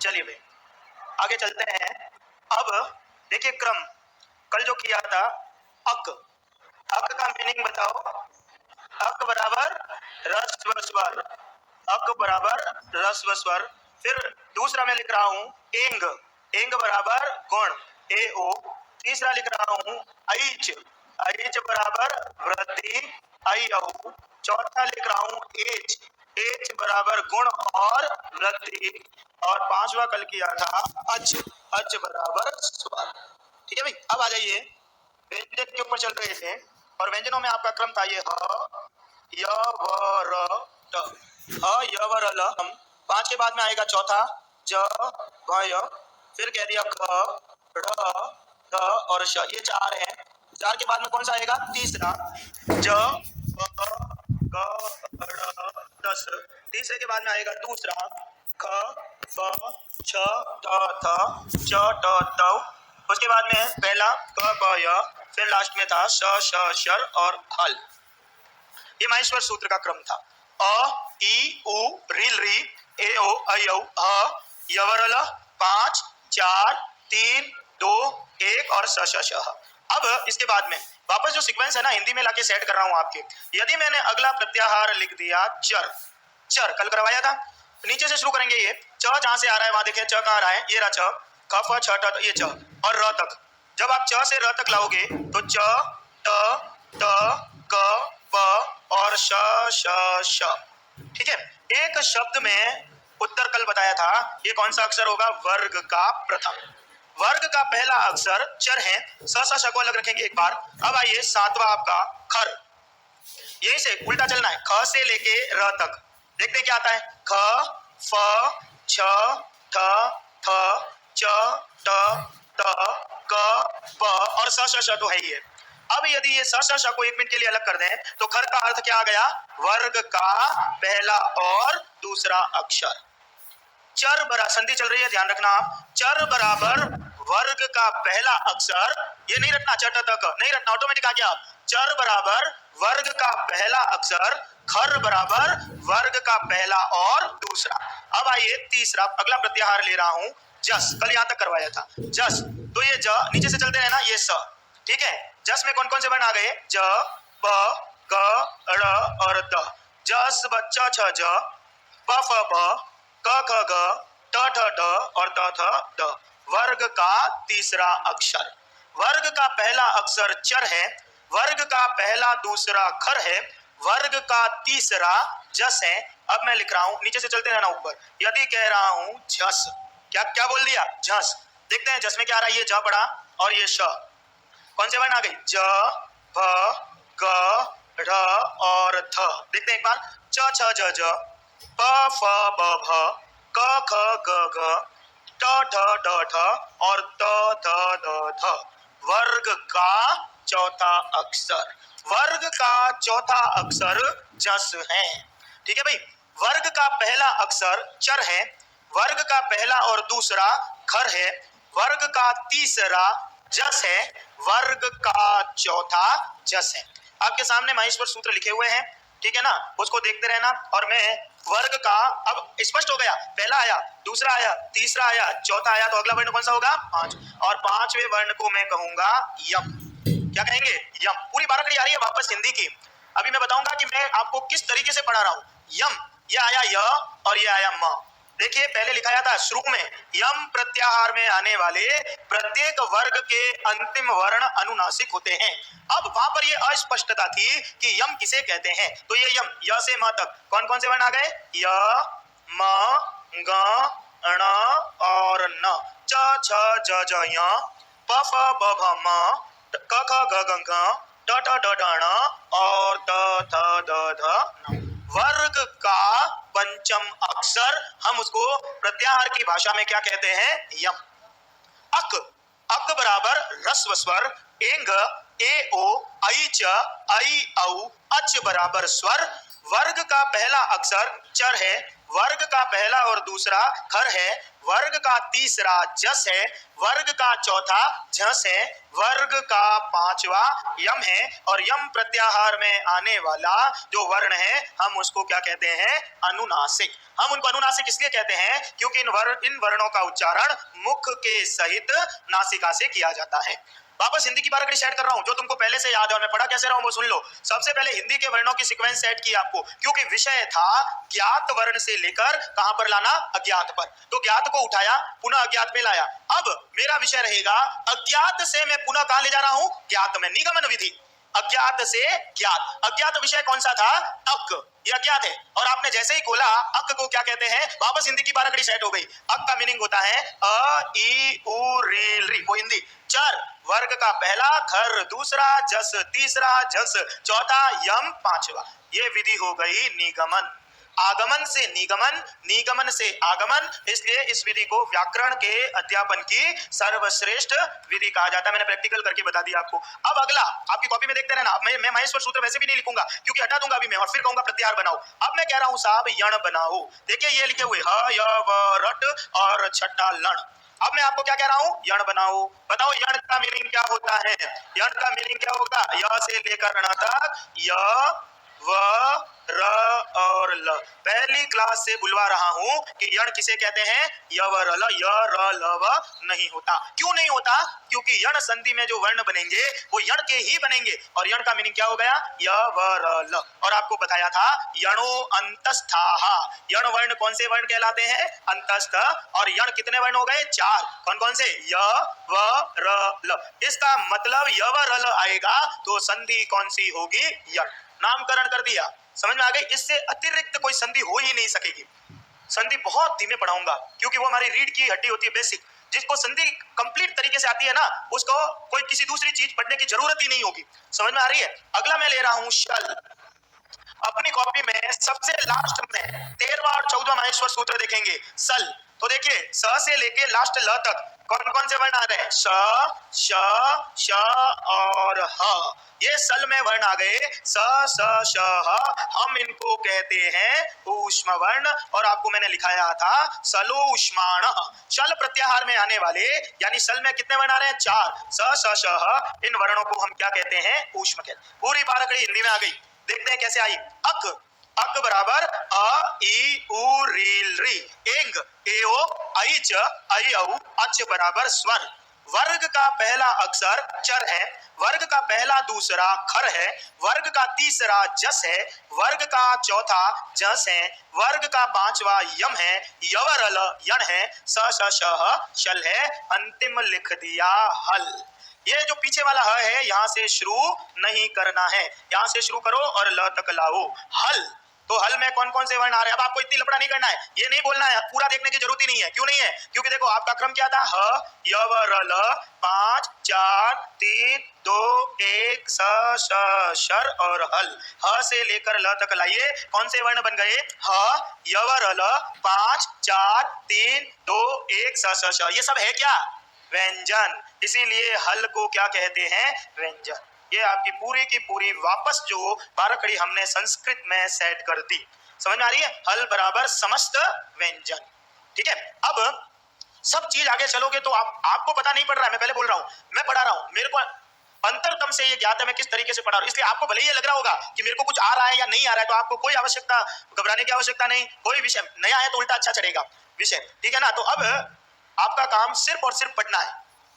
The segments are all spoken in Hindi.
चलिए भाई आगे चलते हैं। अब देखिए क्रम कल जो किया था, अक अक का मीनिंग बताओ। अक बराबर रस्व स्वर, अक बराबर रस्व स्वर। फिर दूसरा मैं लिख रहा हूं एंग, एंग बराबर गुण ए ओ। तीसरा लिख रहा हूं ऐच, ऐच बराबर वृद्धि आई औ। चौथा लिख रहा हूं एच, एच बराबर गुण और वृद्धि। और पांचवा कल किया था अच, अच बराबर स्वर। ठीक है भाई, अब आ जाइए व्यंजन के ऊपर चल रहे थे और व्यंजनों में आपका क्रम था ये ह य व र ट, ह य व र ल। पांच के बाद में आएगा चौथा ज भ य, फिर कह दिया ख ढ ढ और श, ये चार हैं। चार के बाद में कौन सा आएगा? तीसरा ज ब ग ड़ दस। तीसरे के बाद में आएगा दूसरा ख फ छ ठ थ च ट ट। उसके बाद में पहला क ब य, फिर लास्ट में था श श शर और हल। ये माहेश्वर सूत्र का क्रम था। अ ई उ रील री ए ओ ऐ औ ह यवर ल 5 4 3 2 1 और श श श। अब इसके बाद में वापस जो सीक्वेंस है ना हिंदी में लाके सेट कर रहा हूं आपके। यदि मैंने अगला प्रत्याहार लिख दिया चर, चर कल करवाया था, नीचे से शुरू करेंगे। ये च जहां से आ रहा है वहां देखें च कहां आ रहा है, ये रहा च, ख फ छ ट ये च और र तक। जब आप च से र तक लाओगे तो च ट ट क प और श श श। ठीक है, एक शब्द में उत्तर कल बताया था, ये कौन सा अक्षर होगा? वर्ग का प्रथम। वर्ग का पहला अक्षर चर है, स स श को अलग रखेंगे एक बार। अब आइए सातवां आपका खर, यही से उल्टा चलना है, ख से लेके र तक। देखते हैं क्या आता है, ख फ छ ठ थ च ट त क प और स श श तो है ही है। अब यदि ये स श श को एक मिनट के लिए अलग कर दें तो खर का अर्थ क्या आ गया? वर्ग का पहला और दूसरा अक्षर। चर बराबर संधि चल रही है, ध्यान रखना आप, चर बराबर वर्ग का पहला अक्षर, ये नहीं रखना चट तक नहीं रखना, ऑटोमेटिक आ गया। चर बराबर वर्ग का पहला अक्षर, खर बराबर वर्ग का पहला और दूसरा। अब आइए तीसरा अगला प्रत्याहार ले रहा हूं जस, कल यहां तक करवाया था जस। तो ये ज नीचे से चलते रहना, ये स। ठीक है, जस में कौन कौन से वर्ण आ गए? ज प क ड़ और द। जस बच्चा छ ज, प फ ब, क ख ग, ट ठ ड और त थ ड। वर्ग का तीसरा अक्षर। वर्ग का पहला अक्षर चर है, वर्ग का पहला दूसरा खर है, वर्ग का तीसरा जस है। अब मैं लिख रहा हूं, नीचे से चलते रहना ऊपर। यदि कह रहा हूं झस, क्या क्या बोल दिया? झस। देखते हैं जस में क्या आ रहा है, ये ज पड़ा और ये श। कौन से वर्ण आ गए? ज भ ग ढ और थ। देखते हैं एक बार, च छ ज ज, प फ ब भ, क ख ग घ, ट ठ ड ठ और त थ द थ। वर्ग का चौथा अक्षर, वर्ग का चौथा अक्षर जस है। ठीक है भाई, वर्ग का पहला अक्षर चर है, वर्ग का पहला और दूसरा खर है, वर्ग का तीसरा जस है, वर्ग का चौथा जस है। आपके सामने माहेश्वर सूत्र लिखे हुए हैं, ठीक है ना, उसको देखते रहना। और मैं वर्ग का, अब स्पष्ट हो गया, पहला आया, दूसरा आया, तीसरा आया, चौथा आया, तो अगला वर्ण कौन सा होगा? 5। और पांचवें वर्ण को मैं कहूंगा यम। क्या कहेंगे? यम। पूरी बाराखड़ी आ रही है वापस हिंदी की। अभी मैं बताऊंगा कि मैं आपको किस तरीके से पढ़ा रहा हूं। यम, ये आया य और ये आया म। देखिए पहले लिखाया था शुरू में, यम प्रत्याहार में आने वाले प्रत्येक वर्ग के अंतिम वर्ण अनुनासिक होते हैं। अब वहां पर ये अस्पष्टता थी कि यम किसे कहते हैं, तो ये यम, य से म तक कौन कौन से वर्ण आ गए? य म ग ण और न। च छ ज ज य, प फ ब भ म, क ख ग घ घ, ट ठ ड ढ ण और त थ द ध न। वर्ग का पंचम अक्षर, हम उसको प्रत्याहार की भाषा में क्या कहते हैं? यम। अक, अक बराबर रस्व स्वर, एंग ए ओ ऐ च ऐ औ, अच बराबर स्वर। वर्ग का पहला अक्षर चर है, वर्ग का पहला और दूसरा खर है, वर्ग का तीसरा जस है, वर्ग का चौथा झस है, वर्ग का पांचवा यम है, और यम प्रत्याहार में आने वाला जो वर्ण है हम उसको क्या कहते हैं? अनुनासिक। हम उनको अनुनासिक इसलिए कहते हैं क्योंकि इन वर्णों का उच्चारण मुख के सहित नासिका से किया जाता है। वापस हिंदी की बारकड़ी सेट कर रहा हूं, जो तुमको पहले से याद है और मैं पढ़ा कैसे रहा हूं वो सुन लो। सबसे पहले हिंदी के वर्णों की सीक्वेंस सेट की आपको, क्योंकि विषय था ज्ञात वर्ण से लेकर कहां पर लाना? अज्ञात पर। तो ज्ञात को उठाया, पुनः अज्ञात में लाया। अब मेरा विषय रहेगा अज्ञात से मैं पुनः कहां ले जा रहा हूं? ज्ञात में। निगमन विधि, अज्ञात से ज्ञात। अज्ञात विषय कौन सा था? अक। ये अज्ञात है, और आपने जैसे ही खोला अक को क्या कहते हैं? वापस हिंदी की बारकड़ी सेट हो गई। अक का मीनिंग होता है अ ई उ री री, वो हिंदी। चर, वर्ग का पहला खर, दूसरा जस, तीसरा झस, चौथा यम, पांचवा। ये विधि हो गई निगमन। आगमन से निगमन, निगमन से आगमन, इसलिए इस विधि को व्याकरण के अध्यापन की सर्वश्रेष्ठ विधि कहा जाता है। मैंने प्रैक्टिकल करके बता दिया आपको। अब अगला आपकी कॉपी में देखते रहना। मैं महेश्वर सूत्र वैसे भी नहीं लिखूंगा क्योंकि हटा दूंगा अभी मैं, और फिर कहूंगा प्रत्याहार बनाओ। अब मैं कह रहा हूं साहब यण बनाओ। देखिए ये लिखे हुए ह य व रट और छठा लण। अब मैं आपको क्या कह रहा हूं? यण बनाओ। बताओ यण का मीनिंग क्या होता है? यण का मीनिंग क्या होगा? य से लेकर ण तक, य व र और ल। पहली क्लास से बुलवा रहा हूं कि यण किसे कहते हैं? य व र ल। य र ल व नहीं होता। क्यों नहीं होता? क्योंकि यण संधि में जो वर्ण बनेंगे वो यण के ही बनेंगे, और यण का मीनिंग क्या हो गया? य व र ल। और आपको बताया था यणो अंतस्थाः। यण वर्ण कौन से वर्ण कहलाते हैं? अंतस्थ। और यण कितने वर्ण हो गए? 4। कौन कौन से? य व र ल। इसका मतलब य व र ल आएगा तो संधि कौन सी होगी? यण। नामकरण कर दिया, समझ में आ गई? इससे अतिरिक्त कोई संधि हो ही नहीं सकेगी। संधि बहुत धीमे पढ़ाऊंगा क्योंकि वो हमारी रीढ़ की हड्डी होती है, बेसिक। जिसको संधि कंप्लीट तरीके से आती है ना, उसको कोई किसी दूसरी चीज पढ़ने की जरूरत ही नहीं होगी। समझ में आ रही है? अगला मैं ले रहा हूं शल। अपनी कॉपी में सबसे लास्ट में 13वां और 14वां माहेश्वर सूत्र देखेंगे, सल। तो देखिए स से लेके लास्ट ल तक कौन कौन से वर्ण आ रहे हैं? स, श, श और ह। ये सल में वर्ण आ गए, स, स, श, ह। हम इनको कहते हैं ऊष्म वर्ण, और आपको मैंने लिखाया था सलोष्माण। शल प्रत्याहार में आने वाले, यानी सल में कितने वर्ण आ रहे हैं? 4। स, श, श, ह। इन वर्णों को हम क्या कहते हैं? ऊष्म कहते हैं। पूरी बारकड़ी हिंदी में आ गई। देखते हैं कैसे आई। अक, अक बराबर अ ई उ रील री। एंग, ए ओ आई च आई औ अच बराबर स्वर। वर्ग का पहला अक्षर चर है, वर्ग का पहला दूसरा खर है, वर्ग का तीसरा जस है, वर्ग का चौथा जस है, वर्ग का पांचवा यम है, यवरल यण है, स श श ह शल है, अंतिम लिख दिया हल। ये जो पीछे वाला ह है यहां से शुरू नहीं करना है, यहां से शुरू करो और ल तक लाओ। हल, तो हल में कौन कौन से वर्ण आ रहे हैं? अब आपको इतनी लफड़ा नहीं करना है, ये नहीं बोलना है, पूरा देखने की जरूरत ही नहीं है। क्यों नहीं है? क्योंकि देखो आपका क्रम क्या था? ह य व र ल, 5 4 3 2 1 स श शर और हल। ह से लेकर ल तक लाइए। कौन से वर्ण बन गए? ह य व र ल, 5 4 3 2 1 स श श। ये सब है क्या? व्यंजन। इसीलिए हल को क्या कहते हैं? व्यंजन। ये आपकी पूरी की पूरी वापस जो बारकड़ी हमने संस्कृत में सेट कर दी, समझ में आ रही है? हल बराबर समस्त व्यंजन। ठीक है? अब सब चीज आगे चलोगे तो आपको पता नहीं पड़ रहा है, मैं पहले बोल रहा हूं, मैं पढ़ा रहा हूं, मेरे को अंतरतम से ये ज्ञात है मैं किस तरीके से पढ़ा रहा हूं। इसलिए आपको भले ही ये लग रहा होगा कि मेरे को कुछ आ रहा है या नहीं आ रहा है, तो आपको कोई आवश्यकता, घबराने की आवश्यकता नहीं। कोई विषय नया है तो उल्टा अच्छा चढ़ेगा विषय, ठीक है ना? तो अब आपका काम सिर्फ और सिर्फ पढ़ना है,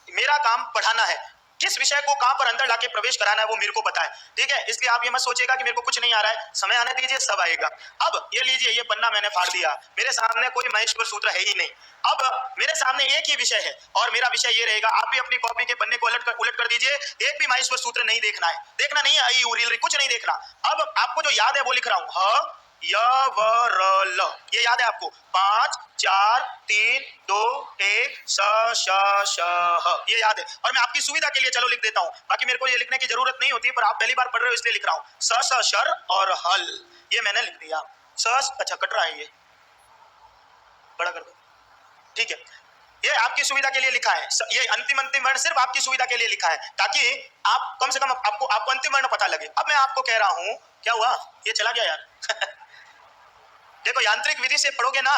मेरा काम पढ़ाना है। किस विषय को कहां पर अंदर लाके प्रवेश कराना है वो मेरे को पता है, ठीक है? इसलिए आप ये मत सोचिएगा कि मेरे को कुछ नहीं आ रहा है, समय आने दीजिए, सब आएगा। अब ये लीजिए, ये पन्ना मैंने फाड़ दिया, मेरे सामने कोई महेश्वर सूत्र है ही नहीं। अब मेरे सामने एक ही विषय है और मेरा विषय ये रहेगा, आप भी अपनी कॉपी के पन्ने को उलट कर दीजिए। एक भी महेश्वर सूत्र नहीं देखना है, देखना नहीं है, आई उरील कुछ नहीं देखना। अब आपको जो याद है वो लिख रहा हूं, ह य व र ल, ये याद है आपको? 5 4 3 2 1 स श श ह, ये याद है। और मैं आपकी सुविधा के लिए चलो लिख देता हूं, बाकी मेरे को ये लिखने की जरूरत नहीं होती, पर आप पहली बार पढ़ रहे हो इसलिए लिख रहा हूं। स स शर और हल, ये मैंने लिख दिया। स, अच्छा कट रहा है, ये बड़ा कर दो, ठीक है? ये आपकी सुविधा के लिए लिखा है, ये अंतिम वर्ण सिर्फ आपकी सुविधा के लिए लिखा है, ताकि आप कम से कम आपको अंतिम वर्ण पता लगे। अब मैं आपको कह रहा हूं, क्या हुआ? ये चला गया यार देखो यांत्रिक विधि से पढ़ोगे ना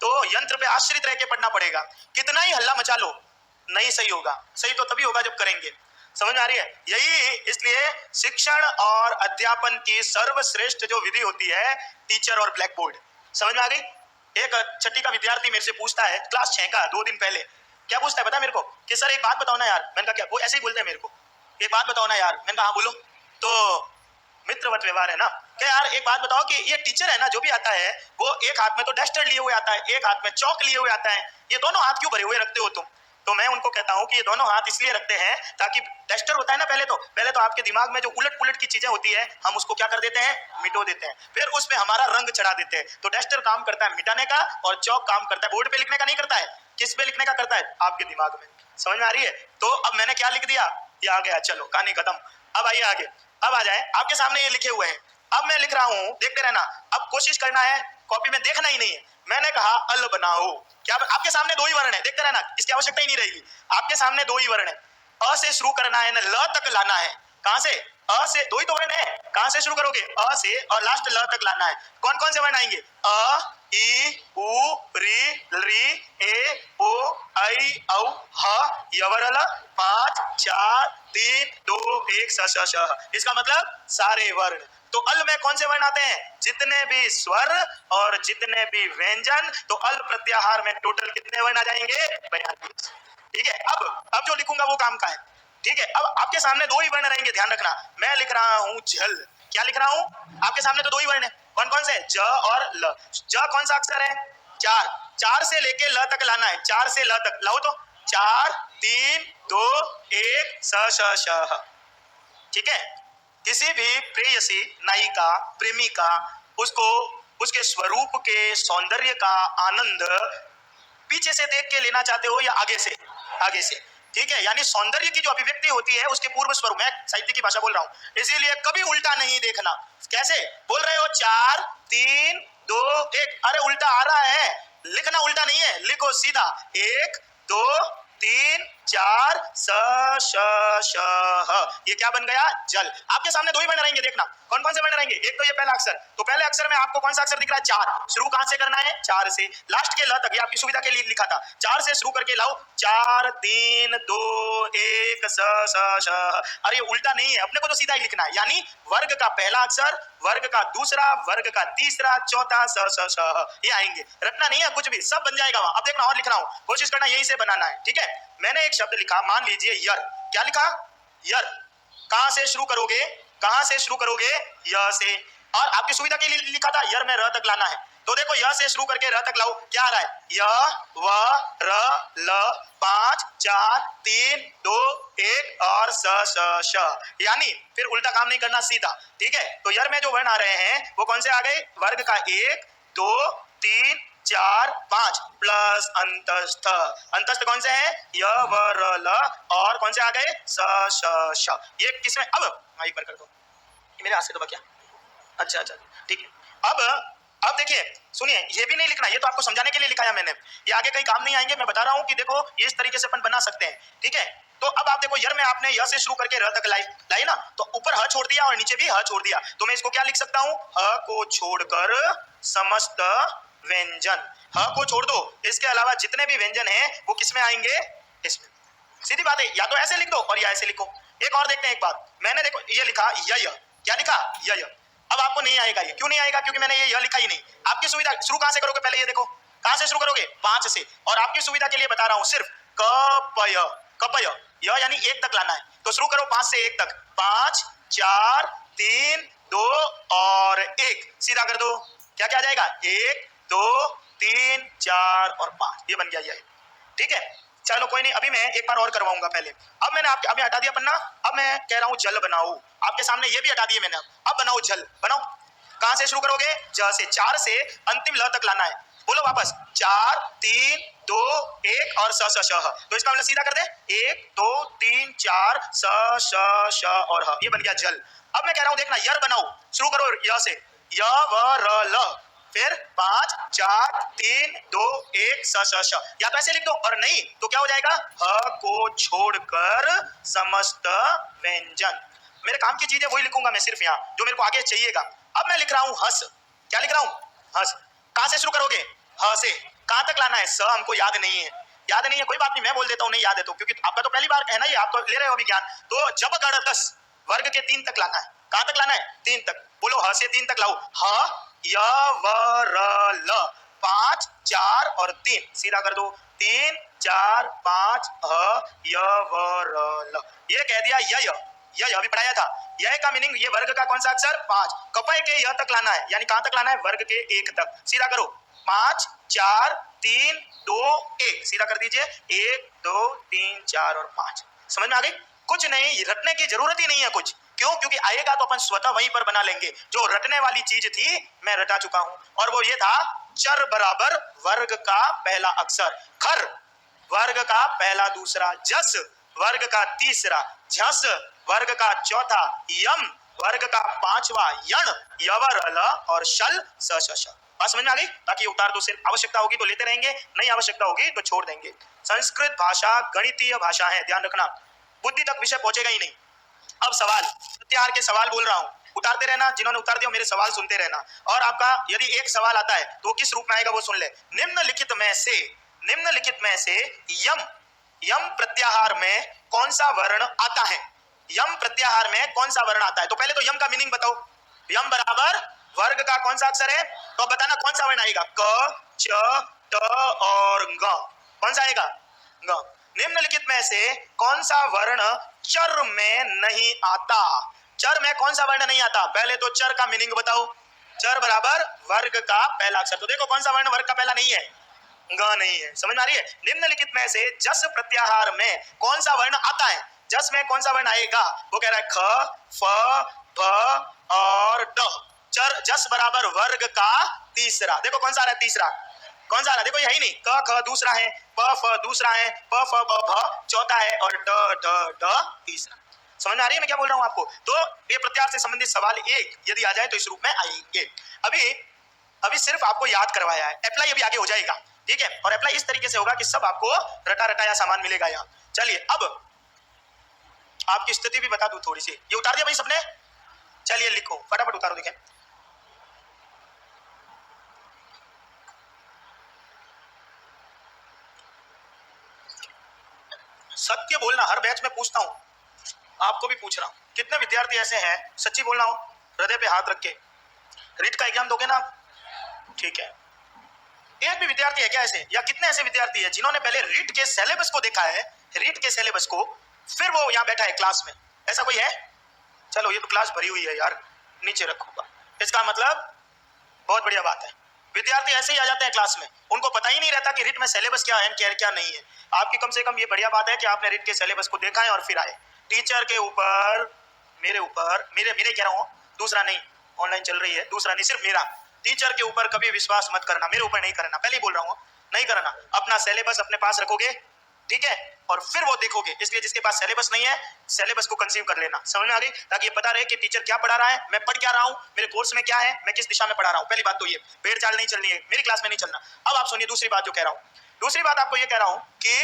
तो यंत्र पे आश्रित रह के पढ़ना पड़ेगा, कितना ही हल्ला मचा लो नहीं सही होगा। सही तो तभी होगा जब करेंगे। समझ में आ रही है? यही इसलिए शिक्षण और अध्यापन की सर्वश्रेष्ठ जो विधि होती है टीचर और ब्लैक बोर्ड। समझ में आ गई? एक छठी का विद्यार्थी मेरे से पूछता है, क्लास 6 का, 2 दिन पहले क्या पूछता है पता है मेरे को कि सर एक बात बताओ ना यार। मैंने कहा क्या? वो ऐसे ही बोलते हैं मेरे को, एक बात बताओ ना यार। मैंने कहा हाँ बोलो। तो मित्रवत व्यवहार है ना, क्या यार एक बात बताओ कि ये टीचर है ना जो भी आता है वो एक हाथ में तो डस्टर लिए हुए आता है, एक हाथ में चौक लिए हुए आता है, ये दोनों हाथ क्यों भरे हुए रखते हो तुम? तो मैं उनको कहता हूँ कि ये दोनों हाथ इसलिए रखते हैं ताकि डस्टर होता है ना, पहले तो आपके दिमाग में जो उलट पुलट की चीजें होती है हम उसको क्या कर देते हैं, मिटो देते हैं, फिर उसमें हमारा रंग चढ़ा देते हैं। तो डस्टर काम करता है मिटाने का और चौक काम करता है बोर्ड पे लिखने का, नहीं करता है। किस पे लिखने का करता है? आपके दिमाग में। समझ में आ रही है? तो अब मैंने क्या लिख दिया, ये आ गया, चलो कहानी खत्म। अब आइए आगे, अब आ जाए, आपके सामने ये लिखे हुए हैं, अब मैं लिख रहा हूं, देखते रहना। अब कोशिश करना है कॉपी में देखना ही नहीं है। मैंने कहा अल बनाओ, क्या आपके सामने 2 ही वर्ण है, देखते रहना, इसकी आवश्यकता ही नहीं रहेगी। आपके सामने 2 ही वर्ण है, अ से शुरू करना है ना ल तक लाना है। कहां से? अ से, 2 ही तो वर्ण है, कहां से शुरू करोगे? अ से, और लास्ट ल तक लाना है। कौन कौन से वर्ण आएंगे? अ ई उ री री ए ओ आई औ ह यवरल 5 4 3 2 1 स श श। इसका मतलब सारे वर्ण। तो अल में कौन से वर्ण आते हैं? जितने भी स्वर और जितने भी व्यंजन। तो अल प्रत्याहार में टोटल कितने वर्ण आ जाएंगे? 42। ठीक है, अब जो लिखूंगा वो काम का है। ठीक है, अब आपके सामने 2 ही वर्ण रहेंगे, ध्यान रखना। मैं लिख रहा हूं जल, क्या लिख रहा हूं? आपके सामने तो 2 ही वर्ण है, कौन कौन से? ज और ल। ज कौन सा अक्षर है? 4, 4 से लेके ल तक लाना है, 4 से ल तक लाओ तो 4 3 2 1 स श श। ठीक है, किसी भी प्रेयसी, नायिका, प्रेमिका, उसको उसके स्वरूप के सौंदर्य का आनंद पीछे से देख के लेना चाहते हो या आगे से? आगे से। ठीक है, यानी सौंदर्य की जो अभिव्यक्ति होती है उसके पूर्व स्वरूप, मैं साहित्य की भाषा बोल रहा हूं, इसीलिए कभी उल्टा नहीं देखना। कैसे बोल रहे हो? 4 3 2 1, अरे उल्टा आ रहा है, लिखना उल्टा नहीं है, लिखो सीधा 1 2 3 4 स श श ह। ये क्या बन गया? जल। आपके सामने 2 ही वर्ण रहेंगे, देखना कौन कौन से वर्ण रहेंगे। एक तो ये पहला अक्षर, तो पहले अक्षर में आपको कौन सा अक्षर दिख रहा है? 4। शुरू कहां से करना है? 4 से, लास्ट के ल तक, ये आपकी सुविधा के लिए लिखा था। 4 से शुरू करके लाओ 4 3 2 1 स स श। अरे उल्टा नहीं है, अपने को तो सीधा ही लिखना है, यानी वर्ग का पहला अक्षर, वर्ग का दूसरा, वर्ग का तीसरा, चौथा स स श। ये आएंगे, रटना नहीं है कुछ भी, सब बन जाएगा वहां। अब देखना और लिख रहा हूं, कोशिश करना यही से बनाना है। ठीक है, मैंने एक शब्द लिखा, मान लीजिए यर। क्या लिखा? यर। कहां से शुरू करोगे? कहां से शुरू करोगे? य से। और आपकी सुविधा के लिए लिखा था यर में र तक लाना है, तो देखो य से शुरू करके र तक लाओ, क्या आ रहा है? य व र ल 5 4 3 2 1 और स श श। यानी फिर उल्टा काम नहीं करना, सीधा। ठीक है, तो यर में जो वर्ण आ रहे हैं वो कौन से आ गए? वर्ग का 1 2 3 4 5 प्लस अंतस्थ। अंतस्थ कौन से हैं? य व र ल, और कौन से आ गए? स श श। ये किसमें? अब एक बार कर दो, मेरे हाथ से दबा क्या? अच्छा अच्छा, ठीक है। अब देखिए, सुनिए, ये भी नहीं लिखना, ये तो आपको समझाने के लिए लिखा है मैंने, ये आगे कहीं काम नहीं आएंगे। मैं बता रहा हूं कि देखो ये इस तरीके से अपन बना सकते हैं। ठीक है, तो अब आप देखो, यर में आपने य से शुरू करके र तक लाई ना, तो ऊपर ह छोड़ दिया और नीचे भी ह छोड़ दिया, तो मैं इसको क्या लिख सकता हूं? ह को छोड़कर समस्त व्यंजन। ह को छोड़ दो, इसके अलावा जितने भी व्यंजन हैं वो किसमें आएंगे? इसमें। सीधी बात है, या तो ऐसे लिख दो और या ऐसे लिखो। एक और देखते हैं, एक बात, मैंने देखो ये लिखा य, क्या लिखा? य। अब आपको नहीं आएगा, ये क्यों नहीं आएगा? क्योंकि मैंने ये लिखा ही नहीं। आपकी सुविधा, शुरू कहां से करोगे? पहले ये देखो, कहां से शुरू करोगे? 5 से। और आपकी सुविधा के लिए बता रहा हूं, सिर्फ कपय, कपय, य यानी 1 तक लाना है, तो शुरू करो 5 से 1 तक, 5 4 3 2 और 1, सीधा कर दो, क्या क्या आ जाएगा? 1 2 3 4 और 5, ये बन गया ये। ठीक है, चलो कोई नहीं, अभी मैं एक बार और करवाऊंगा पहले। अब मैंने आपके, अभी हटा दिया पन्ना, अब मैं कह रहा हूं जल बनाओ। आपके सामने ये भी हटा दिए मैंने, अब बनाओ जल, बनाओ। कहां से शुरू करोगे? ज से। 4 से अंतिम ल तक लाना है, बोलो वापस, 4 3 2 1 और स श श ह। तो इसका मतलब सीधा कर दे, 1 2 3 4 स श श और ह, ये बन गया जल। अब मैं कह रहा हूं, देखना, यर बनाओ, शुरू करो य से, य व र ल, फिर 5 4 3 2 1 स श श। या तो ऐसे लिख दो, और नहीं तो क्या हो जाएगा? ह को छोड़कर समस्त व्यंजन। मेरे काम की चीजें वही लिखूंगा मैं सिर्फ, यहाँ जो मेरे को आगे चाहिएगा। अब मैं लिख रहा हूं हस, क्या लिख रहा हूं? हस। कहां से शुरू करोगे? ह से। कहां तक लाना है? स हमको याद नहीं है। याद नहीं है कोई बात नहीं, मैं बोल देता हूं नहीं याद है तो, क्योंकि आपका तो पहली बार है ना ये, आप तो ले रहे हो विज्ञान। तो जब गण 10 वर्ग के 3 तक लाना है। कहां तक लाना है? 3 तक। बोलो ह से 3 तक लाओ। ह य व र ल 5 4 और 3 सीधा कर दो। 3 4 5 ह य व र ल। ये कह दिया य यह अभी पढ़ाया था। यह का मीनिंग ये वर्ग का कौन सा अक्षर? 5। कपय के यह तक लाना है, यानी कहां तक लाना है? वर्ग के 1 तक। सीधा करो। 5 4 3 2 1 सीधा कर दीजिए। 1 2 3 4 और 5। समझ में आ गई? कुछ नहीं, रटने की जरूरत ही नहीं है कुछ। क्यों? क्योंकि आएगा तो अपन स्वतः वहीं पर बना लेंगे। जो रटने वाली चीज थी मैं रटा चुका हूं, और वो ये था चर बराबर वर्ग का पहला अक्षर खर, वर्ग का पहला दूसरा जस, वर्ग का तीसरा झस, वर्ग का चौथा यम, वर्ग का पांचवा यण, यवर ल और शल स श श। बात समझ में आ गई? ताकि उतार दो, सिर्फ आवश्यकता होगी तो लेते रहेंगे, नहीं आवश्यकता होगी तो छोड़ देंगे। संस्कृत भाषा गणितीय भाषा है, ध्यान रखना, बुद्धि तक विषय पहुंचेगा ही नहीं। अब सवाल, प्रत्याहार के सवाल बोल रहा हूं, उतारते रहना, जिन्होंने उतार दिया मेरे सवाल सुनते रहना। और आपका यदि एक सवाल आता है तो किस रूप में आएगा वो सुन ले। निम्नलिखित में से यम यम प्रत्याहार में कौन सा वर्ण आता है? यम प्रत्याहार में कौन सा वर्ण आता है? तो पहले तो यम का मीनिंग बताओ। यम बराबर वर्ग का कौन सा अक्षर है? तो बताना कौन सा वर्ण आएगा? क च ट और ग। कौन सा आएगा? ग। निम्नलिखित में से कौन सा वर्ण चर में नहीं आता? चर में कौन सा वर्ण नहीं आता? पहले तो चर का मीनिंग बताओ। चर बराबर वर्ग का पहला अक्षर। तो देखो कौन सा वर्ण वर्ग का पहला नहीं है? ग नहीं है। समझ में आ रही है? निम्नलिखित में से जस प्रत्याहार में कौन सा वर्ण आता है? जस में कौन सा वर्ण आएगा? वो कह रहा है ख फ भ और ड। चर जस बराबर वर्ग का तीसरा। देखो कौन सा आ रहा है तीसरा? कौन सा आ रहा है? देखो यही नहीं, क ख दूसरा है, प फ दूसरा है, प फ ब भ चौथा है और ड ढ ढ तीसरा। समझ में आ रही है मैं क्या बोल रहा हूं आपको? तो ये प्रत्याहार से संबंधित सवाल एक यदि आ जाए तो इस रूप में आएंगे। अभी सिर्फ आपको याद करवाया है, अप्लाई अभी आगे हो जाएगा, ठीक है? और अप्लाई इस तरीके से होगा कि सब आपको रटा रटाया सामान मिलेगा यहाँ। चलिए अब आपकी स्थिति भी बता दूं थोड़ी सी। ये उतार दिया भाई सबने? चलिए लिखो, फटाफट उतारो। देखें सत्य बोलना, हर बैच में पूछता हूं, आपको भी पूछ रहा हूं, कितने विद्यार्थी ऐसे हैं, सच्ची बोलना हो हृदय पे हाथ रख के, रीट का एग्जाम दोगे ना? ठीक है। एक भी विद्यार्थी है क्या ऐसे, या कितने ऐसे विद्यार्थी है जिन्होंने पहले रीट के सिलेबस को देखा है, रीट के सिलेबस को, फिर वो यहाँ बैठा है क्लास में? ऐसा कोई है? चलो ये तो क्लास भरी हुई है यार, नीचे रखूंगा। इसका मतलब बहुत बढ़िया बात है। विद्यार्थी ऐसे ही आ जाते हैं क्लास में, उनको पता ही नहीं रहता कि रीट में सिलेबस क्या है क्या नहीं है। आपकी कम से कम ये बढ़िया बात है कि आपने रीट के सिलेबस को देखा है और फिर आए। टीचर के ऊपर, मेरे कह रहा हूँ, दूसरा नहीं, ऑनलाइन चल रही है, दूसरा नहीं, सिर्फ मेरा। टीचर के ऊपर कभी विश्वास मत करना, मेरे ऊपर नहीं करना, पहले ही बोल रहा हूँ, नहीं करना। अपना सिलेबस अपने पास रखोगे, ठीक है, और फिर वो देखोगे। इसलिए जिसके पास सिलेबस नहीं है, सिलेबस को कंसीव कर लेना। समझ में आ गई? ताकि ये पता रहे कि टीचर क्या पढ़ा रहा है, मैं पढ़ क्या रहा हूँ, मेरे कोर्स में क्या है, मैं किस दिशा में पढ़ा रहा हूँ। पहली बात तो ये, भेड़ चाल नहीं चलनी है, मेरी क्लास में नहीं चलना। अब आप सुनिए दूसरी बात जो कह रहा हूँ। दूसरी बात आपको ये कह रहा हूँ कि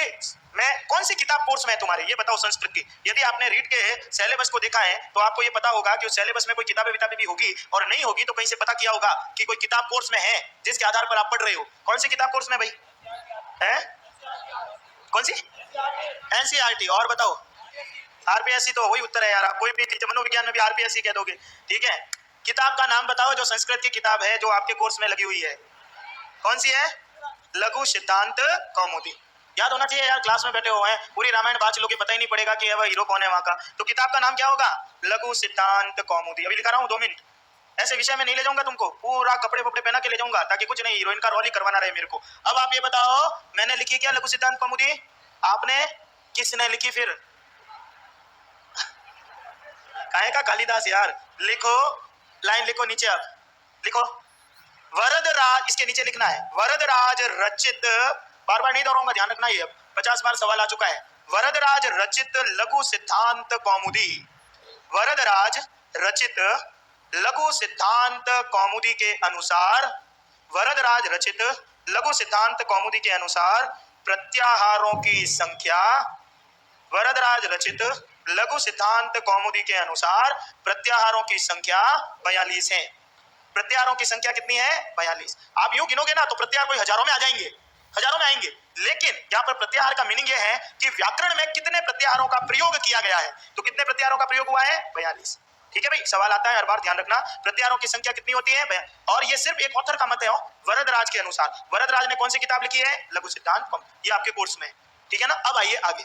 मैं कौन सी किताब कोर्स में है तुम्हारे, ये बताओ संस्कृत की। यदि आपने रीट के सिलेबस को देखा है तो आपको ये पता होगा कि उस सिलेबस में कोई किताबें भी होगी, और नहीं होगी तो कहीं से पता किया होगा कि कोई किताब कोर्स में है जिसके आधार पर आप पढ़ रहे हो। कौन सी किताब कोर्स में भाई है? कौन सी? एनसीईआरटी। और बताओ? आरपीएससी। तो वही उत्तर है यार, आप कोई भी टीचर मनोविज्ञान में भी आरपीएससी कह दोगे, ठीक है? किताब का नाम बताओ जो संस्कृत की किताब है जो आपके कोर्स में लगी हुई है, कौन सी है? लघु सिद्धांत कौमुदी। याद होना चाहिए यार, क्लास में बैठे हुए हैं, पूरी रामायण बात लोगे, पता ही नहीं पड़ेगा कि वह हीरो कौन है वहां का। तो किताब का नाम क्या होगा? लघु सिद्धांत कौमुदी। अभी लिखा रहा हूँ, 2 मिनट। ऐसे विषय में नहीं ले जाऊंगा तुमको, पूरा कपड़े वपड़े पहना के ले जाऊंगा, ताकि कुछ नहीं, हीरोइन का रोल ही करवाना रहे मेरे को। अब आप ये बताओ, मैंने लिखी क्या लघु सिद्धांत कौमुदी? आपने? किसने लिखी फिर? काहे का कालिदास यार। लिखो, लाइन लिखो नीचे, आप लिखो वरदराज, इसके नीचे लिखना है वरदराज रचित, बार बार नहीं दोहराऊंगा, ध्यान रखना, ये 50 बार सवाल आ चुका है। वरदराज रचित लघु सिद्धांत कौमुदी, वरदराज रचित लघु सिद्धांत कौमुदी के अनुसार, वरदराज रचित लघु सिद्धांत कौमुदी के अनुसार प्रत्याहारों की संख्या, वरदराज रचित लघु सिद्धांत कौमुदी के अनुसार प्रत्याहारों की संख्या 42 है। प्रत्याहारों की संख्या कितनी है? 42। आप यूं गिनोगे ना तो प्रत्याहार कोई हजारों में आ जाएंगे, हजारों में आएंगे, लेकिन यहाँ पर प्रत्याहार का मीनिंग यह है कि व्याकरण में कितने प्रत्याहारों का प्रयोग किया गया है। तो कितने प्रत्याहारों का प्रयोग हुआ है? 42। ठीक है भाई, सवाल आता है हर बार, ध्यान रखना प्रत्याहारों की संख्या कितनी होती है। और ये सिर्फ एक ऑथर का मत है, वरदराज के अनुसार। वरदराज ने कौन सी किताब लिखी है? लघु सिद्धांत, ये आपके कोर्स में, ठीक है ना। अब आइए आगे,